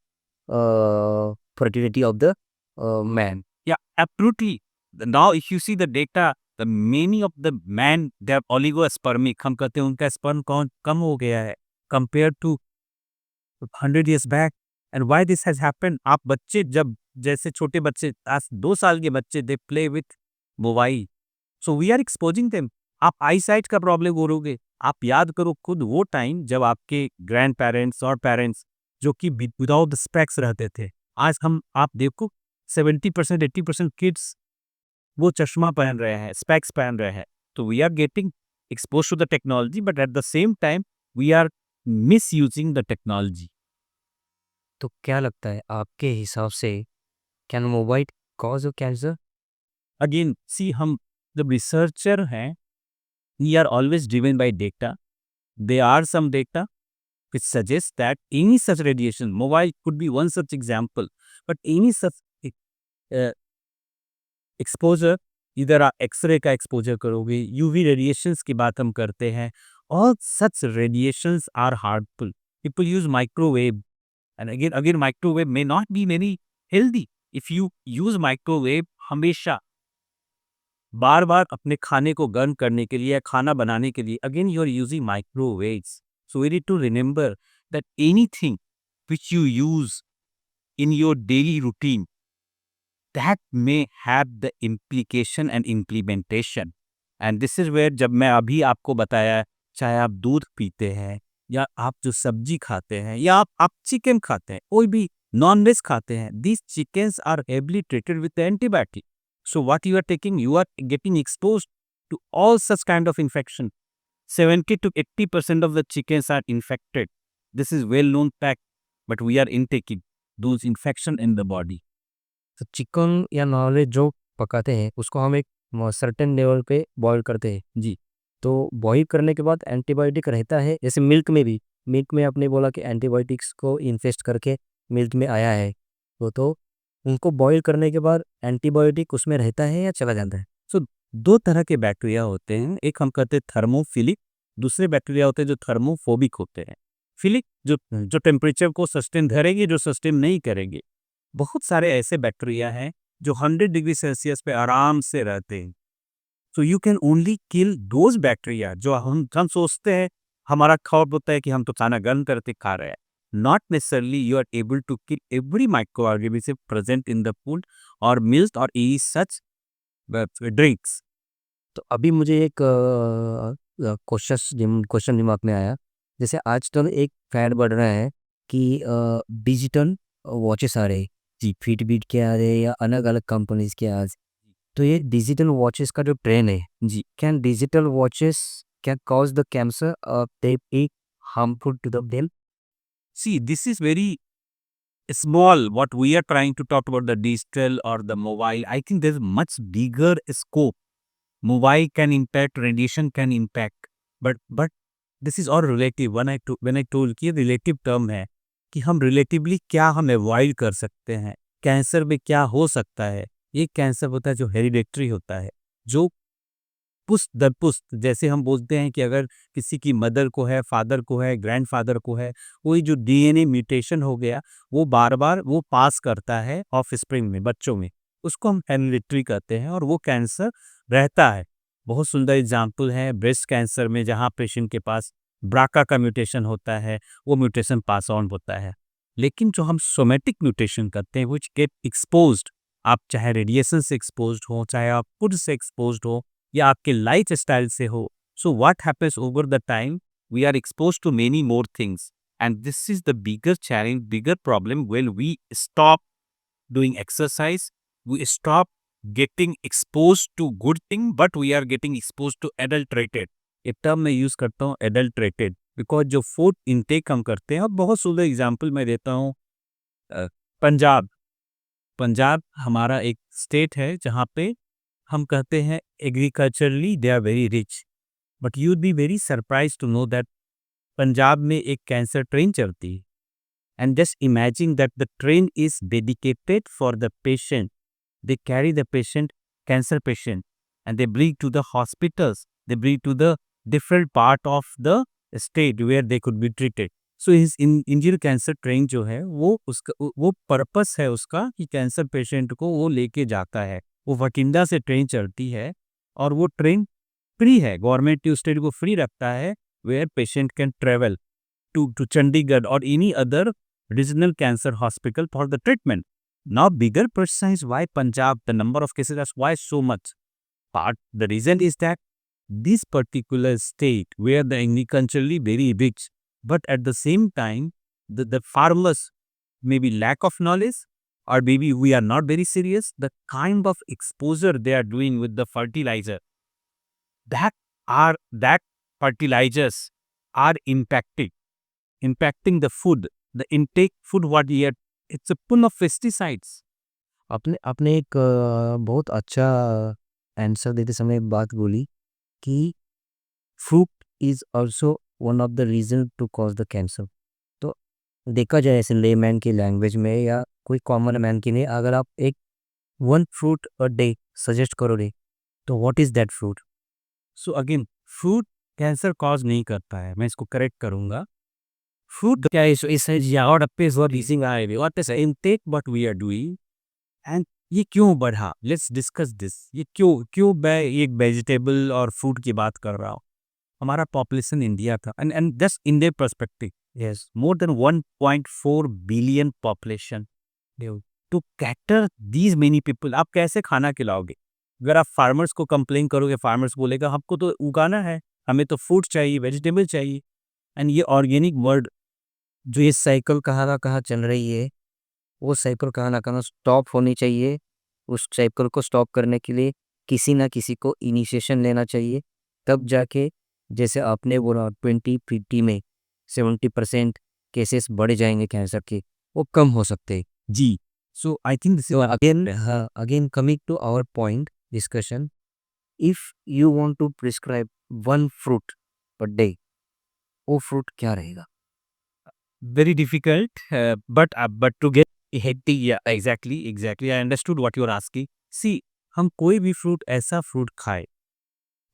fertility of the man. Yeah, absolutely. Now, if you see the data, the many of the men they are oligospermic. हम कहते हैं उनका sperm count कम हो गया है compared to 100 years back. And why this has happened? आप बच्चे जब जैसे छोटे बच्चे आज 2 साल के बच्चे they play with mobile. So we are exposing them. आप आई साइट का प्रॉब्लम बोलोगे. आप याद करो खुद वो टाइम जब आपके ग्रैंड पेरेंट्स और पेरेंट्स जो कि विदाउट स्पेक्स रहते थे. आज हम आप देखो 70% 80% किड्स वो चश्मा पहन रहे हैं, स्पेक्स पहन रहे हैं. तो we are getting expose to the technology, but at the same time we are misusing the technology. तो क्या लगता है आपके हिसाब से, can mobile cause cancer? Again see, हम जब रिसर्चर हैं, we are always driven by data. They are some data which suggests that any such radiation, mobile could be one such example, but any such uh, exposure, इधर आप एक्सरे का एक्सपोजर करोगे, यूवी रेडिएशंस की बात हम करते हैं, all such radiations are harmful. People use microwave, and again microwave may not be very healthy. If you use microwave हमेशा बार बार अपने खाने को गर्म करने के लिए या खाना बनाने के लिए, again you are using microwaves. So we need to remember that anything which you use in your daily routine, that may have the implication and implementation. And this is where जब मैं अभी आपको बताया, चाहे आप दूध पीते हैं या आप जो सब्जी खाते हैं या आप चिकन खाते हैं, कोई भी नॉन वेज खाते हैं, these chickens are heavily treated with the antibiotic. So what you are taking, you are getting exposed to all such kind of infection. 70 to 80% of the chickens are infected. This is well known fact, but we are intaking those infection in the body. तो चिकन या नॉनवेज जो पकाते हैं उसको हम एक सर्टेन लेवल पे बॉईल करते हैं जी. तो बॉईल करने के बाद एंटीबायोटिक रहता है, जैसे मिल्क में भी, मिल्क में आपने बोला कि एंटीबायोटिक्स को इन्फेस्ट करके मिल्क में आया है, तो उनको बॉईल करने के बाद एंटीबायोटिक उसमें रहता है या चला जाता है? सो दो तरह के बैक्टीरिया होते हैं, एक हम कहते हैं थर्मोफिलिक, दूसरे बैक्टीरिया होते हैं जो थर्मोफोबिक होते हैं. फिलिक जो टेम्परेचर को सस्टेन करेंगे, जो सस्टेन नहीं करेंगे. बहुत सारे ऐसे बैक्टीरिया हैं जो 100 डिग्री सेल्सियस पे आराम से रहते हैं. So you can only kill those bacteria जो हम सोचते हैं, हमारा खौफ होता है कि हम तो खाना गर्म करके खा रहे हैं. Not necessarily you are able to kill every micro organism present in the food और मिल्क और ई सच ड्रिंक्स. तो अभी मुझे एक क्वेश्चन दिमाग में आया, जैसे आजकल एक फैड बढ़ रहा है कि डिजिटल वॉचेस आ रहे, जी. फिटबिट के आ रहे या अलग अलग कंपनीज के आज. तो ये डिजिटल वॉचेस का जो ट्रेंड है, जी. Can digital watches can cause the cancer और they be harmful to the brain? See, this is very small what we are trying to talk about the digital or the mobile. I think there's much bigger scope. Mobile can impact, radiation can impact, but this is all relative. When I told कि relative term है कि हम relatively क्या हम avoid कर सकते हैं, कैंसर में क्या हो सकता है. ये कैंसर होता है जो हेरिडेटरी होता है, जो पुश्त दर पुश्त, जैसे हम बोलते हैं कि अगर किसी की मदर को है, फादर को है, ग्रैंडफादर को है, वही जो डीएनए म्यूटेशन हो गया वो बार बार वो पास करता है ऑफस्प्रिंग में, बच्चों में, उसको हम हेरिडिटरी कहते हैं और वो कैंसर रहता है. बहुत सुंदर एग्जाम्पल है ब्रेस्ट कैंसर में, जहाँ पेशेंट के पास ब्राका का म्यूटेशन होता है, वो म्यूटेशन पास ऑन होता है. लेकिन जो हम सोमेटिक म्यूटेशन करते हैं विच गेट एक्सपोज्ड, आप चाहे रेडिएशन से एक्सपोज्ड हो, चाहे आप फूड से एक्सपोज्ड हो या आपके लाइफ स्टाइल से हो. So what happens over the time, we are expose to many more things, and this is the bigger challenge, bigger problem. When we stop doing exercise, we stop getting exposed to good thing, but we are getting exposed to adulterated. एक टर्म मैं यूज करता हूँ adulterated, बिकॉज जो फूड इनटेक हम करते हैं, और बहुत सुंदर एग्जाम्पल मैं देता हूँ. पंजाब पंजाब हमारा एक स्टेट है जहाँ पे हम कहते हैं agriculturally they are very rich, but you would be very surprise to know that Punjab में एक कैंसर ट्रेन चलती है. And just imagine that the train is dedicated for the patient. They carry the patient, cancer patient, and they bring to the hospitals. They bring to the different part of the state where they could be treated. So his Indian cancer train जो है वो पर्पस है उसका कि कैंसर पेशेंट को वो लेके जाता है. वो भटिंडा से ट्रेन चलती है और वो ट्रेन फ्री है. गवर्नमेंट उस ट्रेन को फ्री रखता है where patient can travel to Chandigarh or any other regional cancer hospital for the treatment. Now, bigger question is why Punjab, the number of cases, why so much? Part the reason is that this particular state where the agriculturally very rich, but at the same time, the farmers maybe lack of knowledge or maybe we are not very serious. The kind of exposure they are doing with the fertilizer, that fertilizers are impacting the food, the intake food what we eat. It's a full of pesticides. आपने आपने एक बहुत अच्छा आंसर देते समय एक बात बोली कि fruit is also one of the reason to cause the cancer. तो देखा जाए ऐसे लेमैन की लैंग्वेज में या कोई कॉमन मैन की नहीं, अगर आप एक one fruit a day suggest करोगे तो what is that fruit? So again, fruit cancer cause नहीं करता है. मैं इसको करेक्ट करूंगा. Fruit क्या है? इस यार्ड पे is what using I what is intake what we are doing and ये क्यों बढ़ा? Let's discuss this. ये क्यों मैं एक वेजिटेबल और फ्रूट की बात कर रहा हूँ. हमारा पॉपुलेशन इंडिया था and just India perspective, yes. more than 1.4 billion population. To cater these many people, आप कैसे खाना खिलाओगे? अगर आप फार्मर्स को कंप्लेन करोगे, फार्मर्स बोलेगा हमको तो उगाना है, हमें तो फ्रूट चाहिए, वेजिटेबल चाहिए. एंड ये ऑर्गेनिक वर्ड जो ये साइकिल कहाँ ना कहाँ चल रही है, वो साइकिल कहाँ ना कहाँ स्टॉप होनी चाहिए. उस साइकिल को स्टॉप करने के लिए किसी ना किसी को इनिशिएशन लेना चाहिए. तब जाके जैसे आपने बोला 2050 में 70% केसेस बढ़ जाएंगे कैंसर के, वो कम हो सकते हैं. जी. So I think this So again coming to our point discussion, if you want to prescribe one fruit per day, वो fruit क्या रहेगा? very difficult, but to get healthy, yeah, exactly. I understood what you are asking. See, हम कोई भी फ्रूट ऐसा फ्रूट खाए,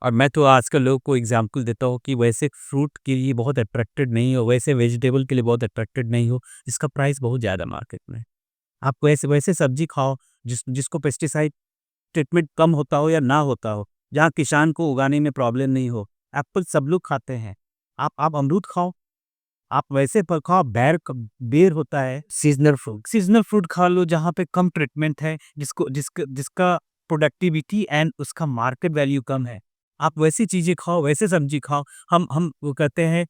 और मैं तो आजकल लोगों को एग्जांपल देता हूँ कि वैसे फ्रूट के लिए बहुत अट्रैक्टेड नहीं हो, वैसे वेजिटेबल के लिए बहुत अट्रैक्टेड नहीं हो, जिसका प्राइस बहुत ज़्यादा मार्केट में है. आप वैसे वैसे सब्जी खाओ जिसको पेस्टिसाइड ट्रीटमेंट कम होता हो या ना होता हो, जहाँ किसान को उगाने में प्रॉब्लम नहीं हो. एप्पल सब लोग खाते हैं. आप अमरूद खाओ, आप वैसे फल खाओ. बेर होता है, सीजनल फ्रूट खा लो जहाँ पे कम ट्रीटमेंट है, जिसका प्रोडक्टिविटी एंड उसका मार्केट वैल्यू कम है. आप वैसी चीज़ें खाओ, वैसे सब्जी खाओ. हम वो कहते हैं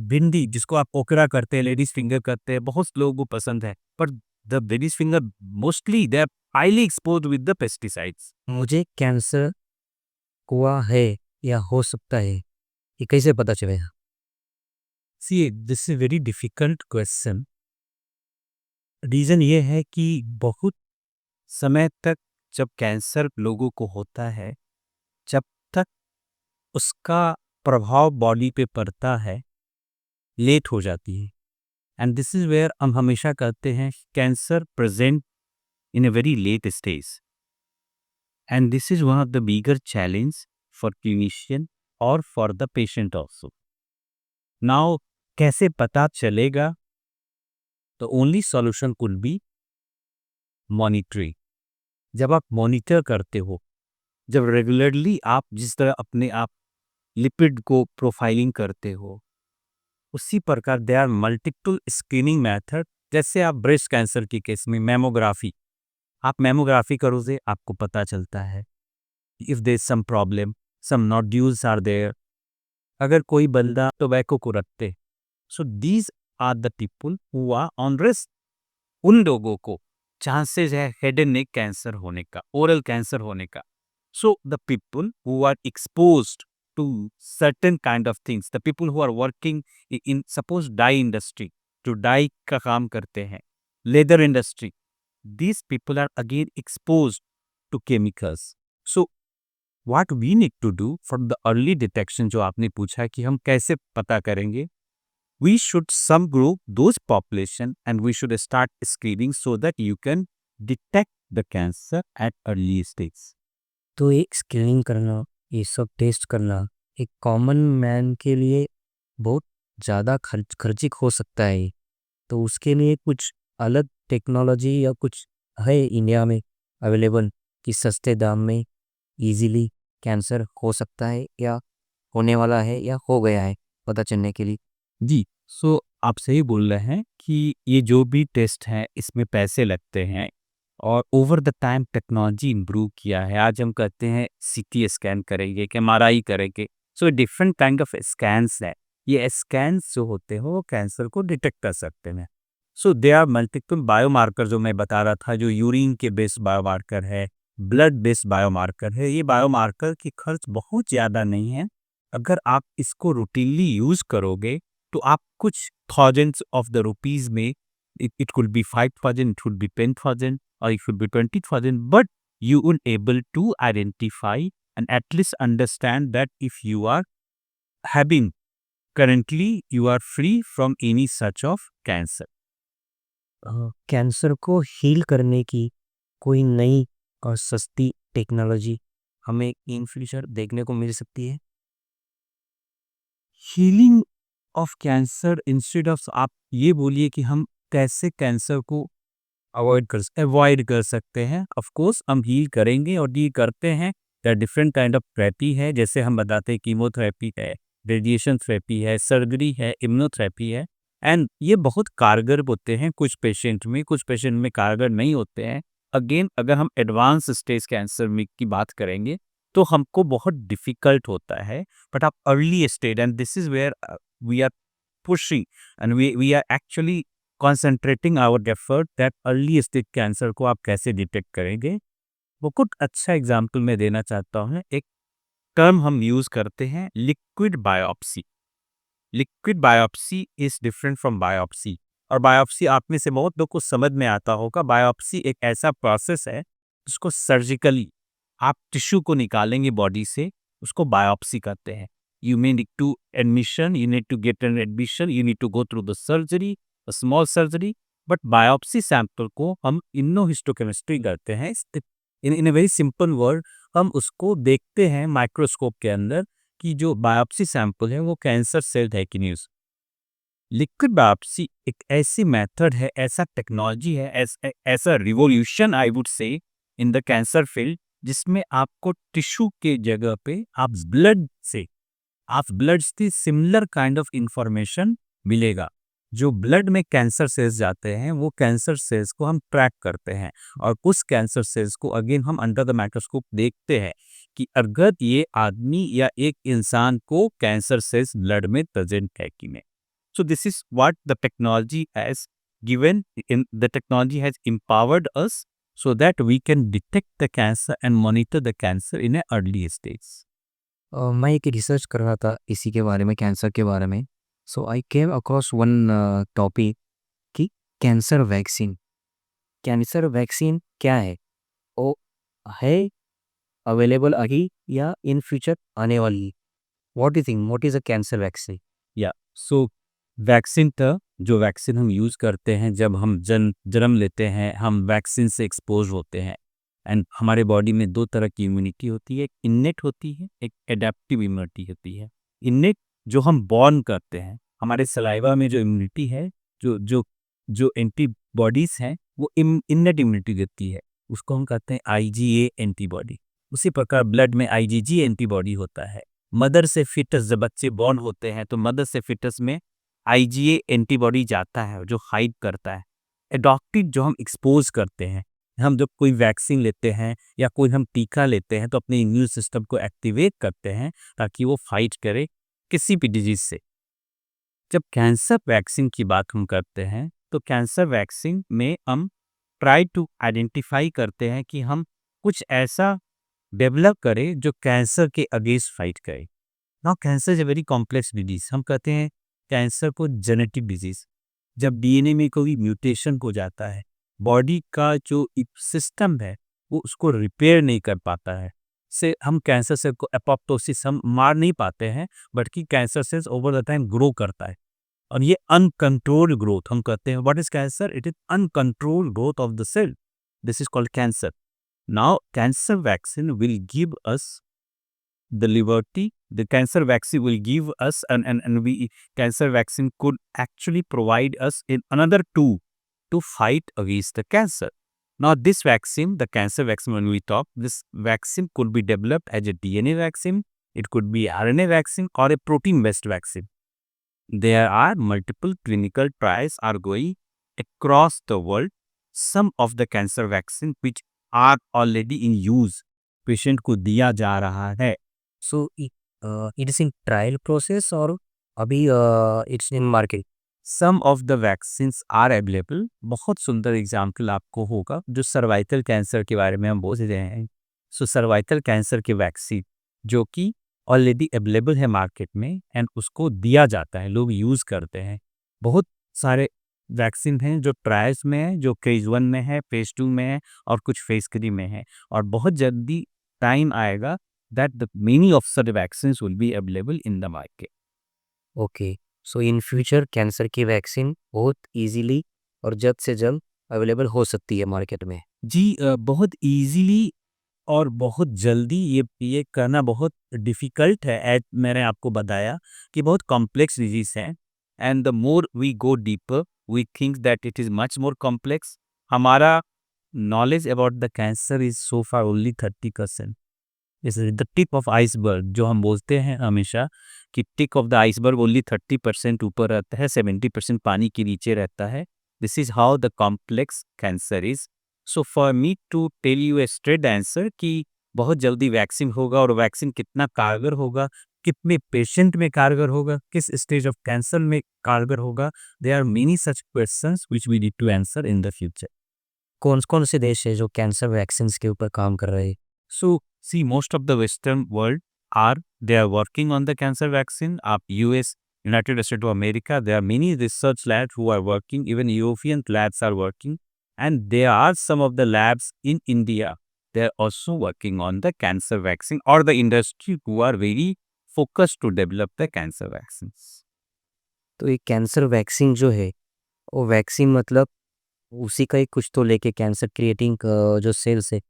भिंडी, जिसको आप पोकरा करते हैं, लेडीज फिंगर करते हैं, बहुत लोगों को पसंद है. पर the ladies finger mostly they are highly exposed with the pesticides. मुझे कैंसर हुआ है या हो सकता है, ये कैसे पता चलेगा? See this is very difficult question. Reason ये है कि बहुत समय तक जब कैंसर लोगों को होता है, जब तक उसका प्रभाव बॉडी पे पड़ता है, लेट हो जाती है. एंड दिस इज वेयर हम हमेशा कहते हैं cancer present in a very late stage. And this is one of the bigger challenge for clinician और for the patient also. Now कैसे पता चलेगा? तो only solution could be monitoring. जब आप मॉनिटर करते हो, जब रेगुलरली आप जिस तरह अपने आप लिपिड को प्रोफाइलिंग करते हो, उसी प्रकार they are multiple screening method. जैसे आप ब्रेस्ट कैंसर के केस में मैमोग्राफी, आप मैमोग्राफी करोगे, आपको पता चलता है if there some problem, some nodules are there. अगर कोई बंदा टोबैको को रखते, so these are the people who are on risk. उन लोगों को चांसेस है हेड एंड नेक कैंसर होने का, ओरल कैंसर होने का. So the people who are exposed to certain kind of things, the people who are working in suppose dye industry, जो डाई का काम करते हैं, leather industry, these people are again exposed to chemicals. So what we need to do for the early detection जो आपने पूछा कि हम कैसे पता करेंगे, we should subgroup those population and we should start screening so that you can detect the cancer at early stage. तो एक स्क्रीनिंग करना, ये सब टेस्ट करना एक कॉमन मैन के लिए बहुत ज़्यादा खर्चिक हो सकता है। तो उसके लिए कुछ अलग टेक्नोलॉजी या कुछ है इंडिया में अवेलेबल कि सस्ते दाम में इजीली कैंसर हो सकता है या होने वाला है या हो गया है पता चलने के लिए? जी, सो आप सही बोल रहे हैं कि ये जो भी टेस्ट हैं इसमें पैसे लगते हैं और over the time technology improve किया है। आज हम कहते हैं सीटी स्कैन करेंगे कि एमआरआई करेंगे, so different kind of scans हैं। ये स्कैन्स जो होते हैं वो कैंसर को डिटेक्ट कर सकते हैं। सो दे आर मल्टीपल बायोमार्कर जो मैं बता रहा था, जो यूरिन के बेस्ड बायोमार्कर है, ब्लड बेस्ड बायोमार्कर है। ये बायोमार्कर की खर्च बहुत ज़्यादा नहीं है। अगर आप इसको रूटीनली यूज़ करोगे तो आप कुछ थाउजेंड्स ऑफ द रुपीज़ में it could be 5,000, it could be 10,000, or it could be 20,000, but you will able to identify and at least understand that if you are having currently you are free from any such of cancer. Cancer को हील करने की कोई नई और सस्ती टेक्नोलॉजी हमें इन फ्यूचर देखने को मिल सकती है? Healing of cancer instead of आप ये बोलिए कि हम कैसे कैंसर को अवॉइड कर सकते हैं। ऑफ कोर्स हम हील करेंगे और ये करते हैं। डिफरेंट काइंड ऑफ थेरेपी है, जैसे हम बताते हैं कीमोथेरेपी है, रेडिएशन थेरेपी है, सर्जरी है, इम्यूनोथेरेपी है। एंड ये बहुत कारगर होते हैं कुछ पेशेंट में, कुछ पेशेंट में कारगर नहीं होते हैं। अगेन अगर हम एडवांस स्टेज कैंसर में की बात करेंगे तो हमको बहुत डिफिकल्ट होता है। बट आप early stage and this is where we are pushing and we are actually concentrating our effort that early stage cancer को आप कैसे डिटेक्ट करेंगे। वो कुछ अच्छा एग्जाम्पल मैं देना चाहता हूँ। एक टर्म हम यूज करते हैं, liquid biopsy. Liquid biopsy is different from biopsy. और बायोप्सी आप में से बहुत लोग को समझ में आता होगा। बायोप्सी एक ऐसा प्रोसेस है जिसको सर्जिकली आप टिश्यू को निकालेंगे बॉडी से, उसको बायोप्सी कहते हैं। You may need to admission, you need to get an admission, you need to go through the surgery, small surgery. But biopsy sample को हम इम्यूनोहिस्टोकेमिस्ट्री करते हैं। In a very simple word, हम उसको देखते हैं माइक्रोस्कोप के अंदर कि जो बायोप्सी सैंपल है वो कैंसर सेल है कि नहीं। लिक्विड बायोप्सी एक ऐसी मेथड है, ऐसा टेक्नोलॉजी है, ऐसा revolution I would say in the cancer field, जिसमें आपको टिश्यू के जगह पे आप ब्लड से सिमिलर काइंड ऑफ इंफॉर्मेशन मिलेगा। जो ब्लड में कैंसर सेल्स जाते हैं वो कैंसर सेल्स को हम ट्रैक करते हैं और उस कैंसर सेल्स को अगेन हम अंडर द माइक्रोस्कोप देखते हैं कि अगर ये आदमी या एक इंसान को कैंसर सेल्स ब्लड में प्रेजेंट है कि नहीं। So this is what the technology has given in the technology has empowered us so that we can detect the cancer and monitor the cancer in an early stage. मैं एक रिसर्च कर रहा था इसी के बारे में, कैंसर के बारे में। सो आई केम अक्रॉस वन टॉपिक कि कैंसर वैक्सीन क्या है? वो है अवेलेबल अभी या इन फ्यूचर आने वाली? What you think, what is a cancer vaccine? या सो वैक्सीन था, जो वैक्सीन हम यूज़ करते हैं जब हम जन्म लेते हैं, हम वैक्सीन से एक्सपोज होते हैं। एंड हमारे बॉडी में दो तरह की इम्यूनिटी होती है, एक इन्नेट होती है, एक एडेप्टिव इम्यूनिटी होती है। इन्नेट जो हम बॉर्न करते हैं, हमारे सलाइवा में जो इम्यूनिटी है, जो जो जो एंटीबॉडीज़ हैं वो इन्नेट इम्यूनिटी देती है, उसको हम कहते हैं आईजीए एंटीबॉडी। उसी प्रकार ब्लड में आईजीजी एंटीबॉडी होता है। मदर से फिटस जब बच्चे बॉर्न होते हैं तो मदर से फिटस में आईजीए एंटीबॉडी जाता है जो हाइड करता है। एडॉप्टिव जो हम एक्सपोज करते हैं, हम जब कोई वैक्सीन लेते हैं या कोई हम टीका लेते हैं तो अपने इम्यून सिस्टम को एक्टिवेट करते हैं ताकि वो फाइट करे किसी भी डिजीज से। जब कैंसर वैक्सीन की बात हम करते हैं तो कैंसर वैक्सीन में हम ट्राई टू आइडेंटिफाई करते हैं कि हम कुछ ऐसा डेवलप करें जो कैंसर के अगेंस्ट फाइट करे। Now cancer is a very complex disease. हम कहते हैं कैंसर को जेनेटिक डिजीज। जब डीएनए में कोई म्यूटेशन हो जाता है, बॉडी का जो सिस्टम है वो उसको रिपेयर नहीं कर पाता है। से हम कैंसर सेल को एपोप्टोसिस हम मार नहीं पाते हैं, बट कि cancer cells over the time grow करता है। और ये अनकंट्रोल्ड ग्रोथ हम कहते हैं। What is cancer? It is uncontrolled growth of the cell. This is called cancer. Now cancer vaccine will give us the liberty. The cancer vaccine will give us and we cancer vaccine could actually provide us in another tool to fight against the cancer. Now this vaccine, the cancer vaccine, when we talk, this vaccine could be developed as a DNA vaccine, it could be RNA vaccine or a protein based vaccine. There are multiple clinical trials are going across the world. Some of the cancer vaccine which are already in use, patient को दिया जा रहा है. So it is in trial process or अभी it's in market? Some of the vaccines are available. बहुत सुंदर एग्जाम्पल आपको होगा जो सर्वाइकल कैंसर के बारे में हम बोल रहे हैं। सो सर्वाइकल कैंसर के वैक्सीन जो कि ऑलरेडी अवेलेबल है मार्केट में एंड उसको दिया जाता है, लोग यूज़ करते हैं। बहुत सारे वैक्सीन हैं जो ट्रायल्स में है, जो फेज 1 में है, फेज 2 में है और कुछ फेज 3 में है। और बहुत जल्दी टाइम आएगा that the many of such vaccines will be available in the market. Okay, so in future cancer की वैक्सीन बहुत इजीली और जल्द से जल्द अवेलेबल हो सकती है मार्केट में। जी बहुत इजीली और बहुत जल्दी ये करना बहुत डिफ़िकल्ट है। एज मैंने आपको बताया कि बहुत कॉम्प्लेक्स डिजीज़ है and the more we go deeper we think that it is much more complex. हमारा knowledge about the cancer is so far only 30%। Is the tip of iceberg जो हम बोलते हैं हमेशा कि tip of the iceberg only 30% ऊपर रहता है, 70% पानी के नीचे रहता है। This is how the complex cancer is. So for me to tell you a straight answer कि बहुत जल्दी वैक्सीन होगा और वैक्सीन कितना कारगर होगा, कितने पेशेंट में कारगर होगा, किस स्टेज ऑफ कैंसर में कारगर होगा, they are many such questions which we need to answer in the future. कौन कौन से देश है जो कैंसर वैक्सीन के ऊपर काम कर रहे हैं? So, see, most of the Western world they are working on the cancer vaccine. US, United States of America, there are many research labs who are working. Even European labs are working, and there are some of the labs in India. They are also working on the cancer vaccine, or the industry who are very focused to develop the cancer vaccines. तो ये कैंसर वैक्सीन जो है वो वैक्सीन मतलब उसी का ही कुछ तो लेके कैंसर क्रिएटिंग जो सेल्स है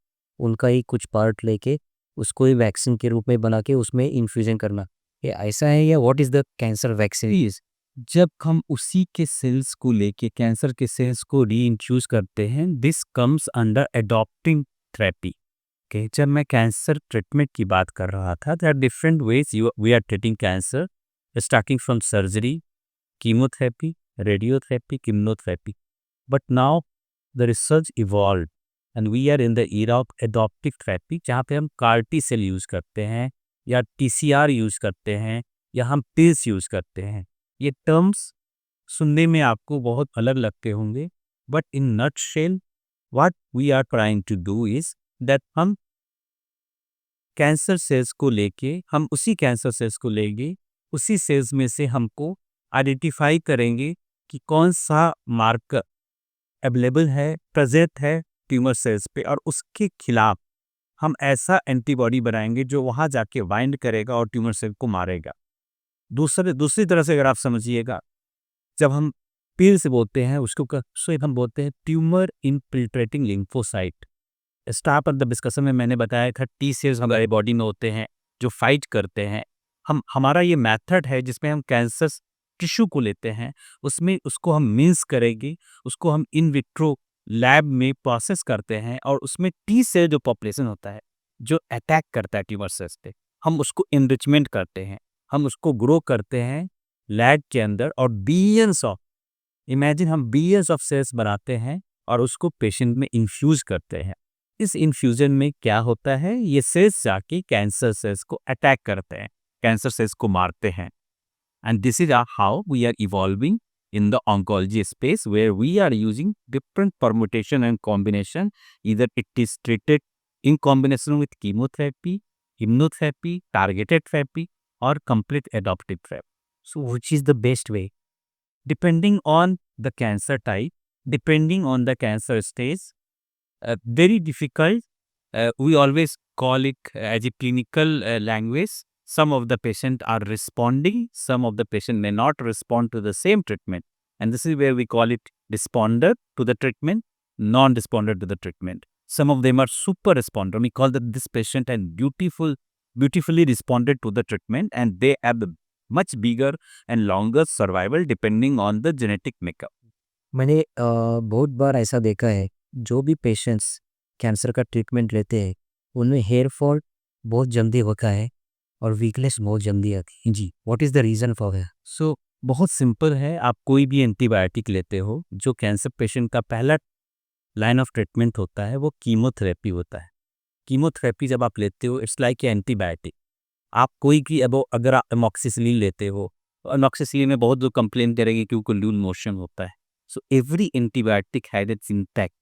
उनका ही कुछ पार्ट लेके उसको ही वैक्सीन के रूप में बना के उसमें इन्फ्यूजन करना, ये ऐसा है या what is the cancer vaccine? Please, जब हम उसी के सेल्स को लेके कैंसर के सेल्स को रीइंफ्यूज करते हैं, this comes under adopting therapy. Okay, जब मैं कैंसर ट्रीटमेंट की बात कर रहा था, there are different ways we are treating cancer, starting from surgery, chemotherapy, radiotherapy, chemotherapy. But now the research evolve and we are in the era of adoptive therapy, जहाँ पे हम CAR-T सेल यूज़ करते हैं या TCR यूज़ करते हैं या हम पिल्स यूज़ करते हैं। ये टर्म्स सुनने में आपको बहुत अलग लगते होंगे, but in nutshell what we are trying to do is that हम कैंसर सेल्स को लेके हम उसी कैंसर सेल्स को लेंगे, उसी सेल्स में से हमको आइडेंटिफाई करेंगे कि कौन सा मार्कर अवेलेबल है, प्रेजेंट है ट्यूमर सेल्स पे, और उसके खिलाफ हम ऐसा एंटीबॉडी बनाएंगे जो वहाँ जाके बाइंड करेगा और ट्यूमर सेल को मारेगा। दूसरी तरह से अगर आप समझिएगा, जब हम पील से बोलते हैं उसको हम बोलते हैं tumour infiltrating lymphocyte. Start of the discussion में मैंने बताया था टी सेल्स हमारे बॉडी में होते हैं जो फाइट करते हैं। हमारा ये मेथड है जिसमें हम कैंसर टिश्यू को लेते हैं, उसमें उसको हम मिन्स करेंगे, उसको हम इन विट्रो लैब में प्रोसेस करते हैं और उसमें टी सेल जो पॉपुलेशन होता है जो अटैक करता है ट्यूमर सेल्स पे, हम उसको एनरिचमेंट करते हैं, हम उसको ग्रो करते हैं लैब के अंदर और बिलियंस ऑफ, इमेजिन हम बिलियंस ऑफ सेल्स बनाते हैं और उसको पेशेंट में इन्फ्यूज करते हैं। इस इन्फ्यूजन में क्या होता है, ये सेल्स जाके कैंसर सेल्स को अटैक करते हैं, कैंसर सेल्स को मारते हैं। And this is how we are evolving in the oncology space, where we are using different permutation and combination. Either it is treated in combination with chemotherapy, immunotherapy, targeted therapy, or complete adoptive therapy. So which is the best way? Depending on the cancer type, depending on the cancer stage, very difficult we always call it as a clinical language. Some of the patient are responding, some of the patient may not respond to the same treatment. And this is where we call it responder to the treatment, non-responder to the treatment. Some of them are super responder. We call that this patient and beautifully responded to the treatment, and they have the much bigger and longer survival depending on the genetic makeup. मैंने बहुत बार ऐसा देखा है, जो भी पेशेंट्स कैंसर का ट्रीटमेंट लेते हैं, उनमें हेयर फॉल बहुत जल्दी होता है और वीकनेस बहुत जल्दी आती है। जी, what is the reason for that? So बहुत सिंपल है, आप कोई भी एंटीबायोटिक लेते हो, जो कैंसर पेशेंट का पहला लाइन ऑफ ट्रीटमेंट होता है, वो कीमोथेरेपी होता है। कीमोथेरेपी जब आप लेते हो, इट्स लाइक ए एंटीबायोटिक। आप कोई भी अब अगर आप एमॉक्सिसिलिन लेते हो, एमॉक्सिसिलिन में बहुत लोग कंप्लेंट करेंगे कि उनको लूज मोशन होता है। So every antibiotic has its impact.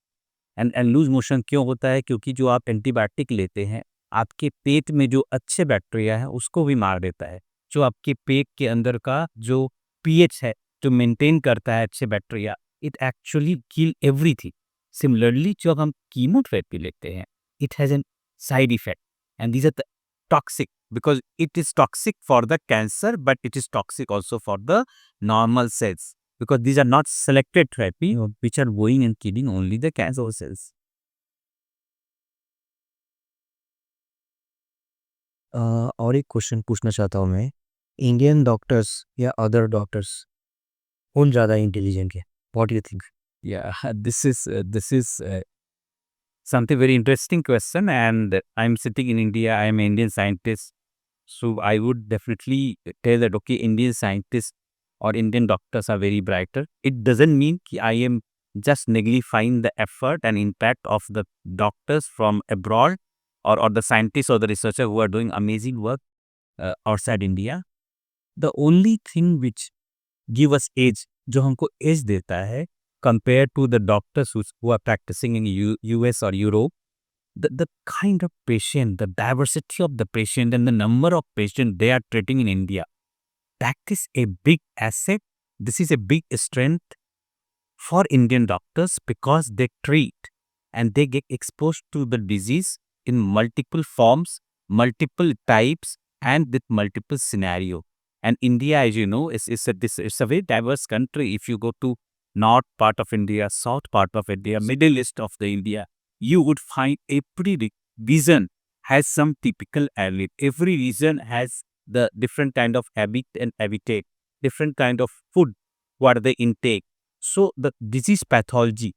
And loose motion क्यों होता है? क्योंकि जो आप एंटीबायोटिक लेते हैं, आपके पेट में जो अच्छे बैक्टीरिया है उसको भी मार देता है। जो आपके पेट के अंदर का जो पीएच है, जो मेंटेन करता है अच्छे bacteria, it actually kill everything. Similarly जब हम कीमोथेरेपी लेते हैं, it has an side effect, and these are the toxic, because it is toxic for the cancer, but it is toxic also for the normal cells, because these are not selected therapy which are going and killing only the cancer cells. और एक क्वेश्चन पूछना चाहता हूँ मैं, इंडियन डॉक्टर्स या अदर डॉक्टर्स कौन ज़्यादा इंटेलिजेंट है? What do you think? Yeah, this is something very interesting question, and I'm sitting in India. I am an Indian scientist, so I would definitely tell that okay, Indian scientists or Indian doctors are very brighter. It doesn't mean कि I am just neglifying the effort and impact of the doctors from abroad, or the scientists or the researchers who are doing amazing work outside India. The only thing which give us edge, जो हमको edge देता है compared to the doctors who are practicing in US or Europe, the kind of patient, the diversity of the patient, and the number of patients they are treating in India, that is a big asset. This is a big strength for Indian doctors, because they treat and they get exposed to the disease in multiple forms, multiple types, and with multiple scenario. And India, as you know, it's a very diverse country. If you go to north part of India, south part of India, middle east of the India, you would find every region has some typical elite. Every region has the different kind of habit and habitat, different kind of food, what they intake. So the disease pathology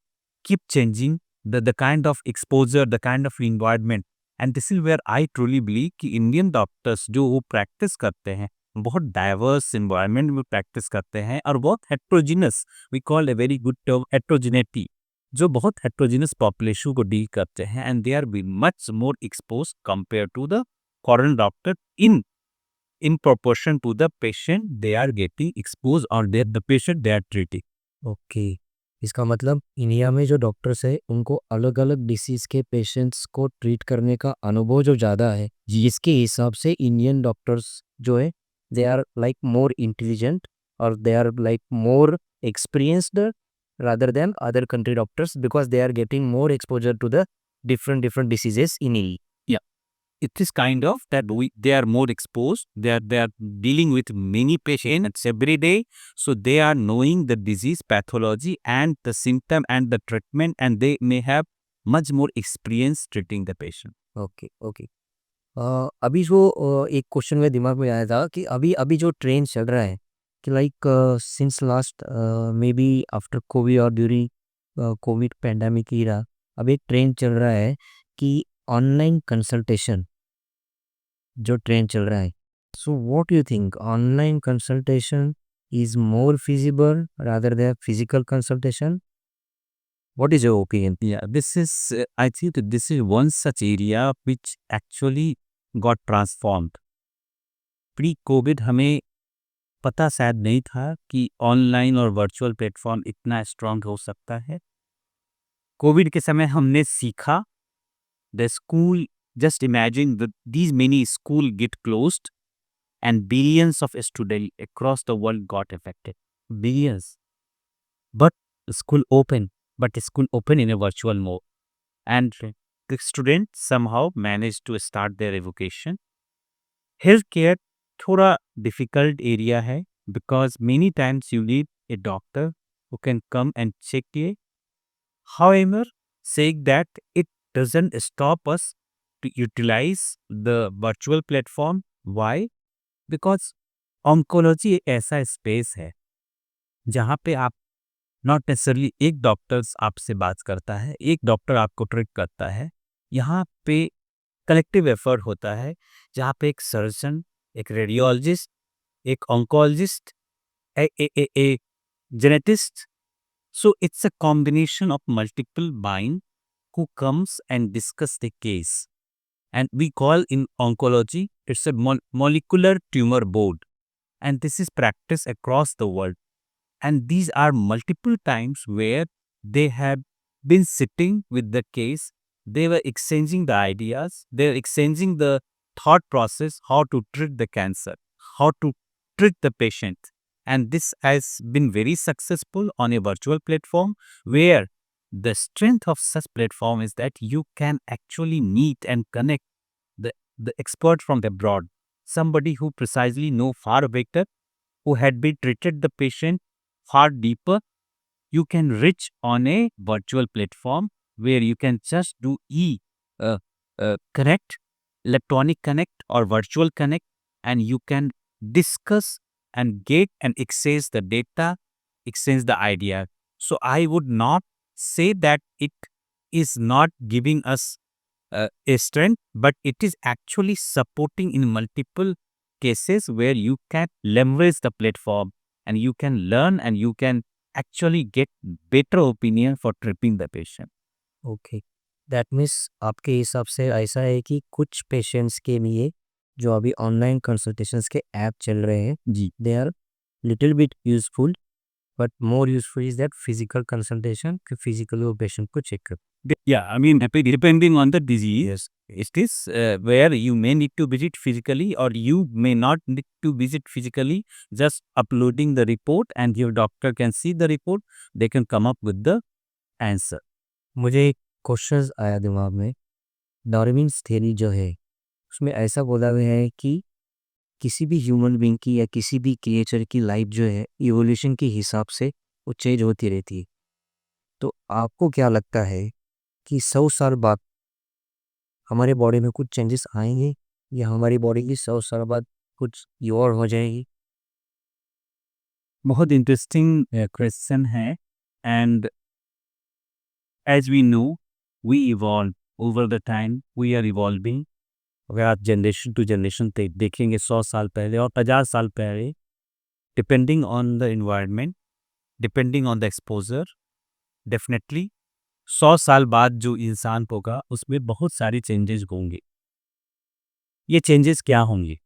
keep changing, the kind of exposure, the kind of environment. And this is where I truly believe कि इंडियन डॉक्टर्स जो वो प्रैक्टिस करते हैं, बहुत डाइवर्स इन्वायरमेंट में प्रैक्टिस करते हैं, और बहुत heterogeneous, we call a very good term heterogeneity, जो बहुत हेट्रोजिनस पॉपुलेशन को डील करते हैं, and they are be much more expose compare to the foreign doctor in proportion to the patient they are getting exposed, or the patient they are treating. Okay, इसका मतलब इंडिया में जो डॉक्टर्स है उनको अलग अलग डिसीज़ के पेशेंट्स को ट्रीट करने का अनुभव जो ज़्यादा है, जिसके हिसाब से इंडियन डॉक्टर्स जो है they are like more intelligent और they are like more experienced rather than other country doctors, because they are getting more exposure to the different diseases in India. It is kind of that they are more exposed, they are dealing with many patients every day, so they are knowing the disease pathology and the symptom and the treatment, and they may have much more experience treating the patient. Okay okay. अभी जो एक क्वेश्चन मेरे दिमाग में आया था कि अभी अभी जो ट्रेंड चल रहा है कि like since last may be after Covid और ड्यूरिंग कोविड पैंडेमिक ईरा, अब एक ट्रेंड चल रहा है कि ऑनलाइन कंसल्टेशन जो ट्रेंड चल रहा है। So what you think, online consultation is more feasible rather than physical consultation? What is your opinion? Yeah, this is, I think that this is one such area which actually got transformed. Pre-COVID हमें पता शायद नहीं था कि ऑनलाइन और वर्चुअल प्लेटफॉर्म इतना स्ट्रांग हो सकता है। कोविड के समय हमने सीखा, the school, just imagine that these many school get closed and billions of students across the world got affected. Billions. But school open in a virtual mode. And the students somehow managed to start their education. Healthcare थोड़ा difficult area है because many times you need a doctor who can come and check you. However, saying that it doesn't stop us to utilize the virtual platform. Why? Because oncology एक ऐसा स्पेस है जहाँ पे आप नॉट नेसेसरली एक डॉक्टर्स आपसे बात करता है, एक डॉक्टर आपको ट्रीट करता है। यहाँ पे कलेक्टिव एफर्ट होता है जहाँ पे एक सर्जन, एक रेडियोलॉजिस्ट, एक oncologist, A geneticist, so it's a combination of multiple mind who comes and discuss the case, and we call in oncology it's a molecular tumor board, and this is practiced across the world, and these are multiple times where they have been sitting with the case, they were exchanging the ideas, they were exchanging the thought process, how to treat the cancer, how to treat the patient, and this has been very successful on a virtual platform, where the strength of such platform is that you can actually meet and connect the expert from abroad, somebody who precisely know far better, who had been treated the patient far deeper. You can reach on a virtual platform where you can just do connect, electronic connect or virtual connect, and you can discuss and get and exchange the data, exchange the idea. So I would not say that it is not giving us a strength, but it is actually supporting in multiple cases where you can leverage the platform and you can learn and you can actually get better opinion for treating the patient. Okay, that means आपके हिसाब से ऐसा है कि कुछ पेशेंट्स के लिए जो अभी ऑनलाइन कंसल्टेशंस के ऐप चल रहे हैं जी, they are little bit useful, but more useful is that physical consultation कि फिजिकली वो पेशेंट को चेक कर। yeah, I mean, depending on the disease, it is where you may need to visit physically or you may not need to visit physically, just uploading the report and your doctor can see the report, they can come up with the answer. मुझे एक क्वेश्चन आया दिमाग में, डार्विन्स थ्योरी जो है उसमें ऐसा बोला गया है कि किसी भी ह्यूमन बीइंग की या किसी भी क्रिएचर की लाइफ जो है इवोल्यूशन के हिसाब से वो चेंज होती रहती है। तो आपको क्या लगता है कि 100 साल बाद हमारे बॉडी में कुछ चेंजेस आएंगे या हमारी बॉडी की 100 साल बाद कुछ और हो जाएगी? बहुत इंटरेस्टिंग क्वेश्चन है, and as we know we evolve over the time, we are evolving. अगर आप जनरेशन टू जनरेशन देखेंगे 100 साल पहले और 50 साल पहले, depending on the environment, depending on the exposure, definitely 100 साल बाद जो इंसान होगा उसमें बहुत सारी चेंजेस होंगे। ये चेंजेस क्या होंगे,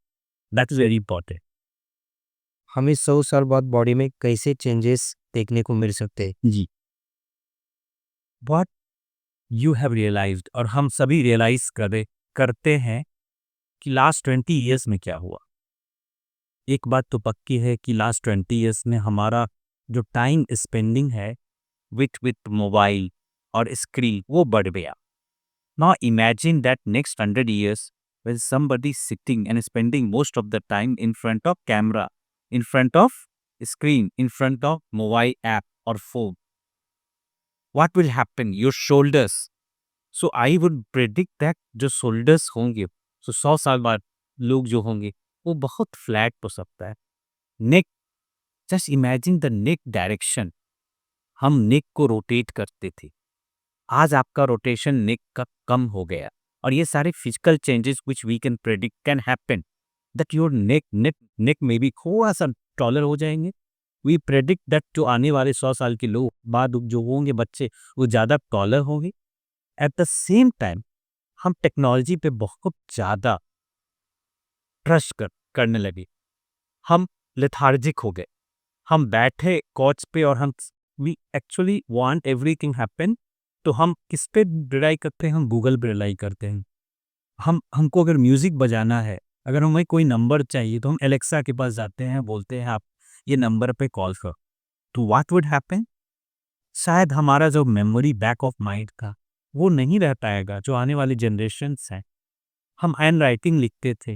दैट इज वेरी इंपॉर्टेंट। हमें 100 साल बाद बॉडी में कैसे चेंजेस देखने को मिल सकते हैं? जी, व्हाट यू हैव रियलाइज्ड, और हम सभी रियलाइज करते हैं कि लास्ट 20 ईयर्स में क्या हुआ। एक बात तो पक्की है कि लास्ट 20 ईयर्स में हमारा जो टाइम स्पेंडिंग है विथ मोबाइल और स्क्रीन वो बढ़ गया। Now imagine that next 100 years when somebody sitting and spending most of the time in front of camera, in front of screen, in front of mobile app or phone, what will happen? Your shoulders. So I would predict that जो shoulders होंगे, so 100 साल बाद लोग जो होंगे वो बहुत फ्लैट हो सकता है। Neck, just imagine the neck direction, हम नेक को रोटेट करते थे, आज आपका रोटेशन नेक का कम हो गया, और ये सारे physical changes which we can predict can happen, that your neck में भी थोड़ा सा टॉलर हो जाएंगे। वी प्रेडिक्ट दैट जो आने वाले 100 साल के लोग बाद जो होंगे बच्चे वो ज़्यादा टॉलर होंगे। एट द सेम टाइम हम टेक्नोलॉजी पे बहुत ज़्यादा ट्रस्ट करने लगे, हम लेथार्जिक हो गए, हम बैठे कोच पे और हम we actually want everything happen, तो हम किस पे रिलाई करते हैं? हम गूगल पे रिलाई करते हैं। हमको अगर म्यूजिक बजाना है, अगर हमें कोई नंबर चाहिए तो हम एलेक्सा के पास जाते हैं, बोलते हैं आप ये नंबर पे कॉल करो, तो व्हाट वुड हैपन? शायद हमारा जो मेमोरी बैक ऑफ माइंड था वो नहीं रह पाएगा जो आने वाली जनरेशन्स हैं। हम हैंड राइटिंग लिखते थे,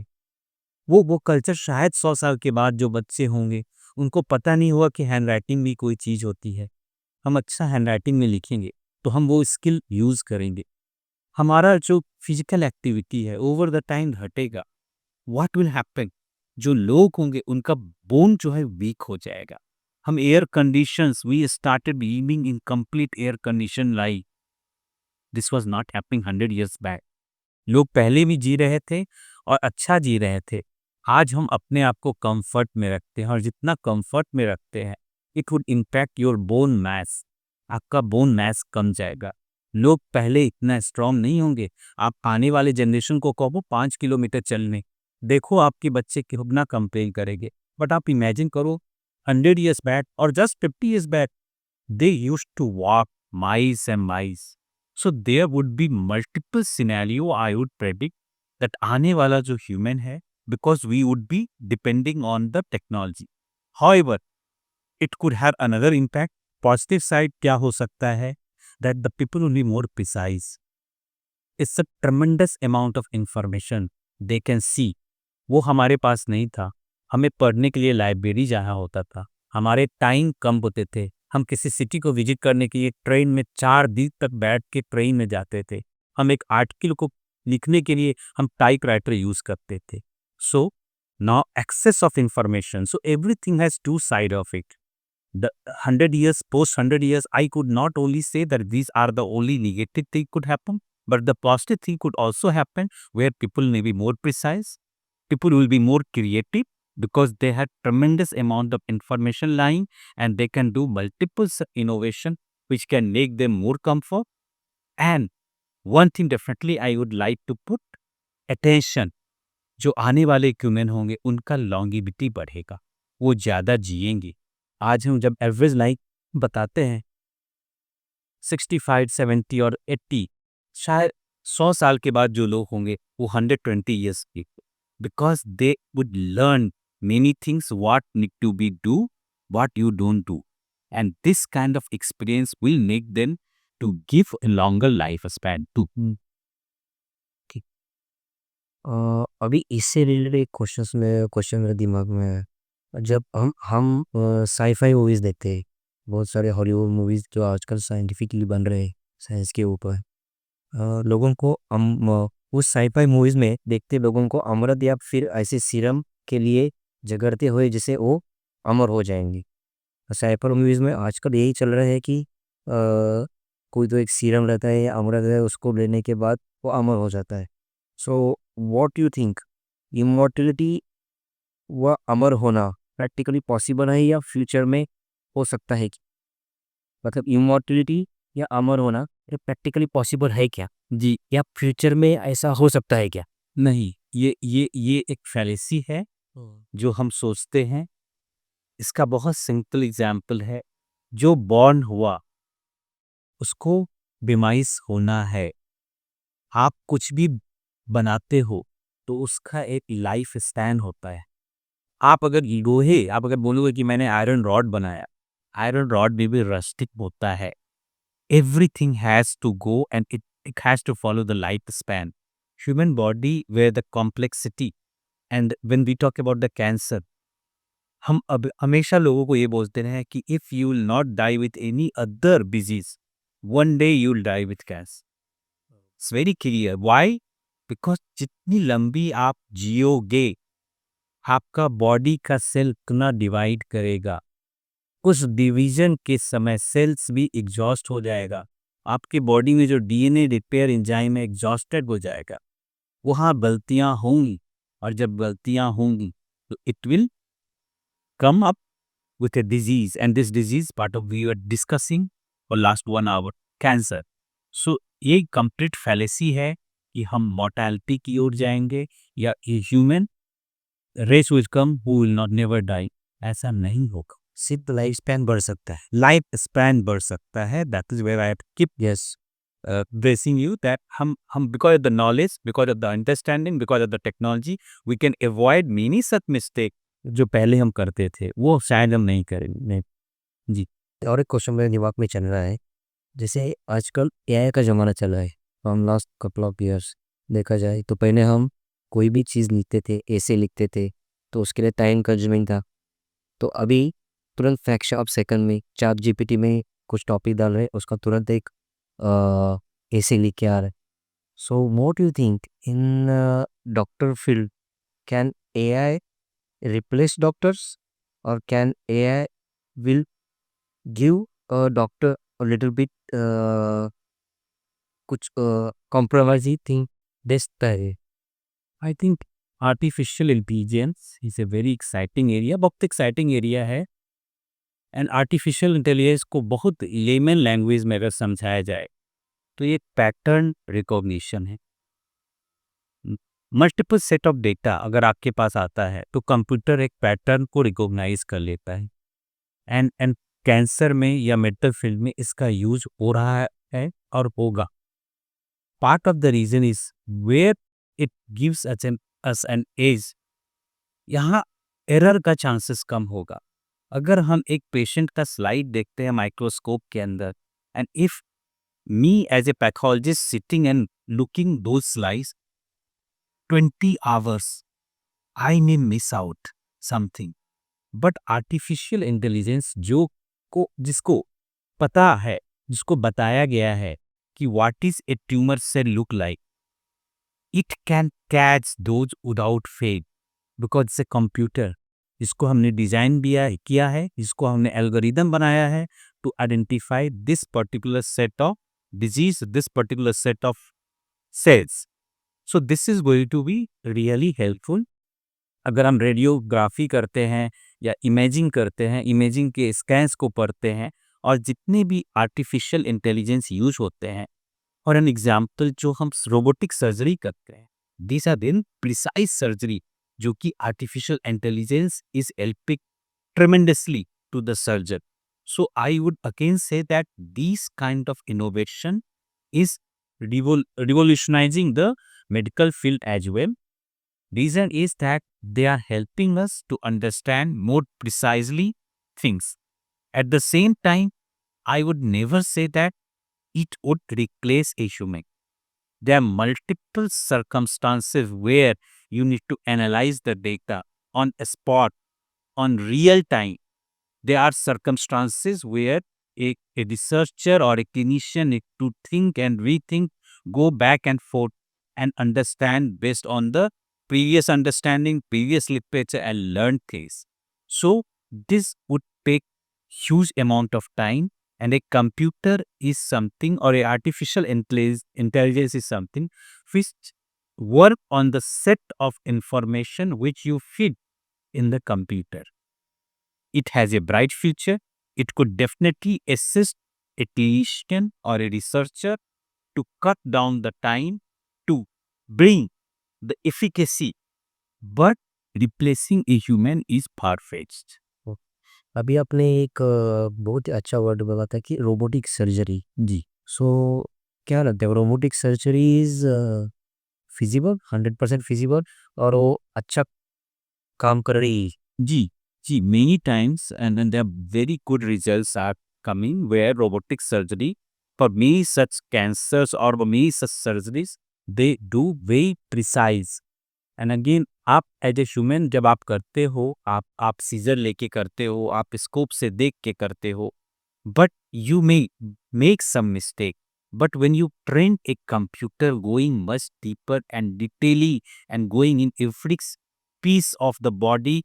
वो कल्चर शायद 100 साल के बाद जो बच्चे होंगे, उनको पता नहीं होगा कि हैंड राइटिंग भी कोई चीज़ होती है। हम अच्छा हैंड राइटिंग में लिखेंगे, तो हम वो स्किल यूज़ करेंगे। हमारा जो फिजिकल एक्टिविटी है ओवर द टाइम घटेगा। What will happen? जो लोग होंगे उनका बोन जो है वीक हो जाएगा। हम air conditions we started living in complete air condition life. This was not happening 100 years back. लोग पहले भी जी रहे थे और अच्छा जी रहे थे। आज हम अपने आप को कंफर्ट में रखते हैं और जितना कंफर्ट में रखते हैं, it would impact your bone mass. आपका बोन मैस कम जाएगा। लोग पहले इतना स्ट्रांग नहीं होंगे। आप आने वाले जनरेशन को कहो 5 किलोमीटर चलने, देखो आपके बच्चे कितना कंपेयर करेंगे। बट आप इमेजिन करो 100 years बैक और just 50 years back, they used to walk miles and miles. So there would be multiple scenario I would predict that आने वाला जो human है, because we would be depending on the technology. However, it could have another impact. Positive side क्या हो सकता है? That the people will be more precise. It's a tremendous amount of information they can see. वो हमारे पास नहीं था। हमें पढ़ने के लिए लाइब्रेरी जाना होता था। हमारे टाइम कम होते थे। हम किसी सिटी को विजिट करने के लिए ट्रेन में 4 दिन तक बैठ के ट्रेन में जाते थे। हम एक आर्टिकल को लिखने के लिए हम टाइपराइटर यूज़ करते थे। So now excess of information, so everything has two side of it. The 100 years, post 100 years, I could not only say that these are the only negative thing could happen, but the positive thing could also happen where people may be more precise. People will be more creative because they have tremendous amount of information lying and they can do multiple innovation which can make them more comfort. And one thing definitely I would like to put attention, जो आने वाले ह्यूमन होंगे उनका लॉन्गिविटी बढ़ेगा, वो ज़्यादा जिएंगे। आज हम जब एवरेज लाइफ बताते हैं 65, 70 और 80, शायद 100 साल के बाद जो लोग होंगे वो 120 ईयर्स के, because they would learn many things what need to be do, what you don't do, and this kind of experience will make them to give a longer life span too. ठीक। अभी इससे रिलेटेड एक क्वेश्चन मेरे दिमाग में है। जब हम साई-फाई मूवीज़ देखते हैं, बहुत सारे हॉलीवुड मूवीज़ जो आजकल साइंटिफिकली बन रहे हैं, साइंस के ऊपर। लोगों को उस साई-फाई मूवीज़ में देखते लोगों को अमृत या फिर ऐसे सीरम के लिए झगड़ते हुए जिससे वो अमर हो जाएँगे। साई-फाई मूवीज़ में आजकल यही चल रहा है कि कोई तो एक सीरम रहता है या अमृत है, उसको लेने के बाद वो अमर हो जाता है। So what you think, immortality व अमर होना प्रैक्टिकली पॉसिबल है या फ्यूचर में हो सकता है? मतलब इमॉर्टैलिटी या अमर होना ये प्रैक्टिकली पॉसिबल है क्या? जी, या फ्यूचर में ऐसा हो सकता है क्या? नहीं, ये एक फैलेसी है जो हम सोचते हैं। इसका बहुत सिंपल एग्जाम्पल है, जो बॉर्न हुआ उसको डिमाइस होना है। आप कुछ भी बनाते हो तो उसका एक लाइफ स्पैन होता है। आप अगर बोलोगे कि मैंने आयरन रॉड बनाया, आयरन रॉड में भी रस्टिक होता है। Everything has to go and it has to follow the lifespan. Human body where the complexity, and when we talk about the cancer, हम अब हमेशा लोगों को ये बोलते रहे कि if you will not die with any other disease, one day you will die with cancer. It's very clear. Why? Because जितनी लंबी आप जियोगे, आपका बॉडी का सेल उतना डिवाइड करेगा। उस डिवीजन के समय सेल्स भी एग्जॉस्ट हो जाएगा। आपके बॉडी में जो डीएनए रिपेयर एंजाइम है एग्जॉस्टेड हो जाएगा। वहाँ गलतियाँ होंगी और जब गलतियाँ होंगी तो it will come up with a disease, and this disease part of we are discussing for last 1 hour, cancer. So ये कंप्लीट फैलेसी है कि हम मॉर्टैलिटी की ओर जाएंगे या human race will come who will not never die. ऐसा नहीं होगा। सिर्फ लाइफ स्पैन बढ़ सकता है। लाइफ स्पैन बढ़ सकता है। That is where I keep yes. bracing you that हम because of the knowledge, because of the understanding, because of the technology, we can avoid many such mistake जो पहले हम करते थे, वो शायद हम नहीं करेंगे। जी। और एक क्वेश्चन मेरे दिमाग में चल रहा है जैसे आजकल एआई का ज़माना चला है, from last couple of years देखा जाए तो पहले हम कोई भी चीज़ लिखते थे, ऐसे लिखते थे, तो उसके लिए टाइम कंज्यूमिंग था। तो अभी तुरंत फ्रैक्शन ऑफ सेकंड में चैट जीपीटी में कुछ टॉपिक डाल रहे हैं, उसका तुरंत एक ऐसे लिख के आ रहा है। So what you think in doctor field, can AI replace doctors, or can AI will give a doctor a little bit कुछ compromising thing देता है? I think artificial intelligence is a very exciting area, बहुत एक्साइटिंग एरिया है। एंड आर्टिफिशियल इंटेलिजेंस को बहुत लेमन लैंग्वेज में अगर समझाया जाए तो ये पैटर्न रिकॉग्निशन है। मल्टीपल सेट ऑफ डेटा अगर आपके पास आता है तो कंप्यूटर एक पैटर्न को रिकॉग्नाइज कर लेता है। एंड कैंसर में या मेडिकल फील्ड में इसका यूज हो रहा है और होगा। Part of the reason is where it gives us an edge, यहाँ एरर का चांसेस कम होगा। अगर हम एक पेशेंट का स्लाइड देखते हैं माइक्रोस्कोप के अंदर, and if me as a pathologist sitting and looking दो slides 20 hours, I may miss out something. But artificial intelligence जिसको पता है, जिसको बताया गया है कि what is a tumour cell look like, it can catch those without fail, because it's a computer. इसको हमने डिजाइन किया है, इसको हमने एल्गोरिदम बनाया है to identify this particular set of disease, this particular set of cells. So this is going to be really helpful. अगर हम रेडियोग्राफी करते हैं या इमेजिंग करते हैं, इमेजिंग के स्कैन्स को पढ़ते हैं, और जितने भी आर्टिफिशियल इंटेलिजेंस यूज होते हैं, और एन एग्जाम्पल जो हम रोबोटिक सर्जरी करते हैं, this are then precise surgery, जो कि artificial intelligence is helping tremendously to the surgeon. So I would again say that this kind of innovation is revolutionizing the medical field as well. Reason is that they are helping us to understand more precisely things. At the same time, I would never say that it would replace a human. There are multiple circumstances where you need to analyze the data on a spot, on real time. There are circumstances where a researcher or a clinician need to think and rethink, go back and forth, and understand based on the previous understanding, previous literature, and learn things. So this would take huge amount of time, and a computer is something, or a artificial intelligence is something which work on the set of information which you feed in the computer. It has a bright future. It could definitely assist a clinician or a researcher to cut down the time, to bring the efficacy, but replacing a human is far-fetched. अभी आपने एक बहुत ही अच्छा वर्ड बोला था कि रोबोटिक सर्जरी। जी सो क्या लगता है robotic surgery is feasible, 100% feasible, और वो अच्छा काम कर रही है? जी जी many times, and there are very good results are coming where robotic surgery for many such cancers or many such surgeries, they do very precise. And again आप एज ए ह्यूमन जब आप करते हो, आप सीजर लेके करते हो, आप स्कोप से देख के करते हो, but you may make some mistake. But when you train a computer going much deeper and detailly and going in every piece of the body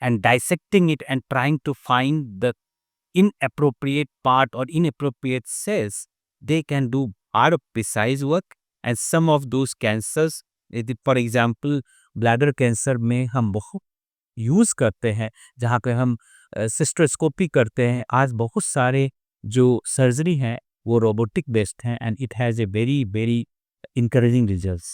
and dissecting it and trying to find the inappropriate part or inappropriate cells, they can do hard precise work. And some of those cancers, for example, bladder cancer में हम बहुत यूज़ करते हैं, जहाँ पे हम सिस्टोस्कोपी करते हैं। आज बहुत सारे जो सर्जरी हैं वो रोबोटिक बेस्ड हैं, and it has a very very encouraging results.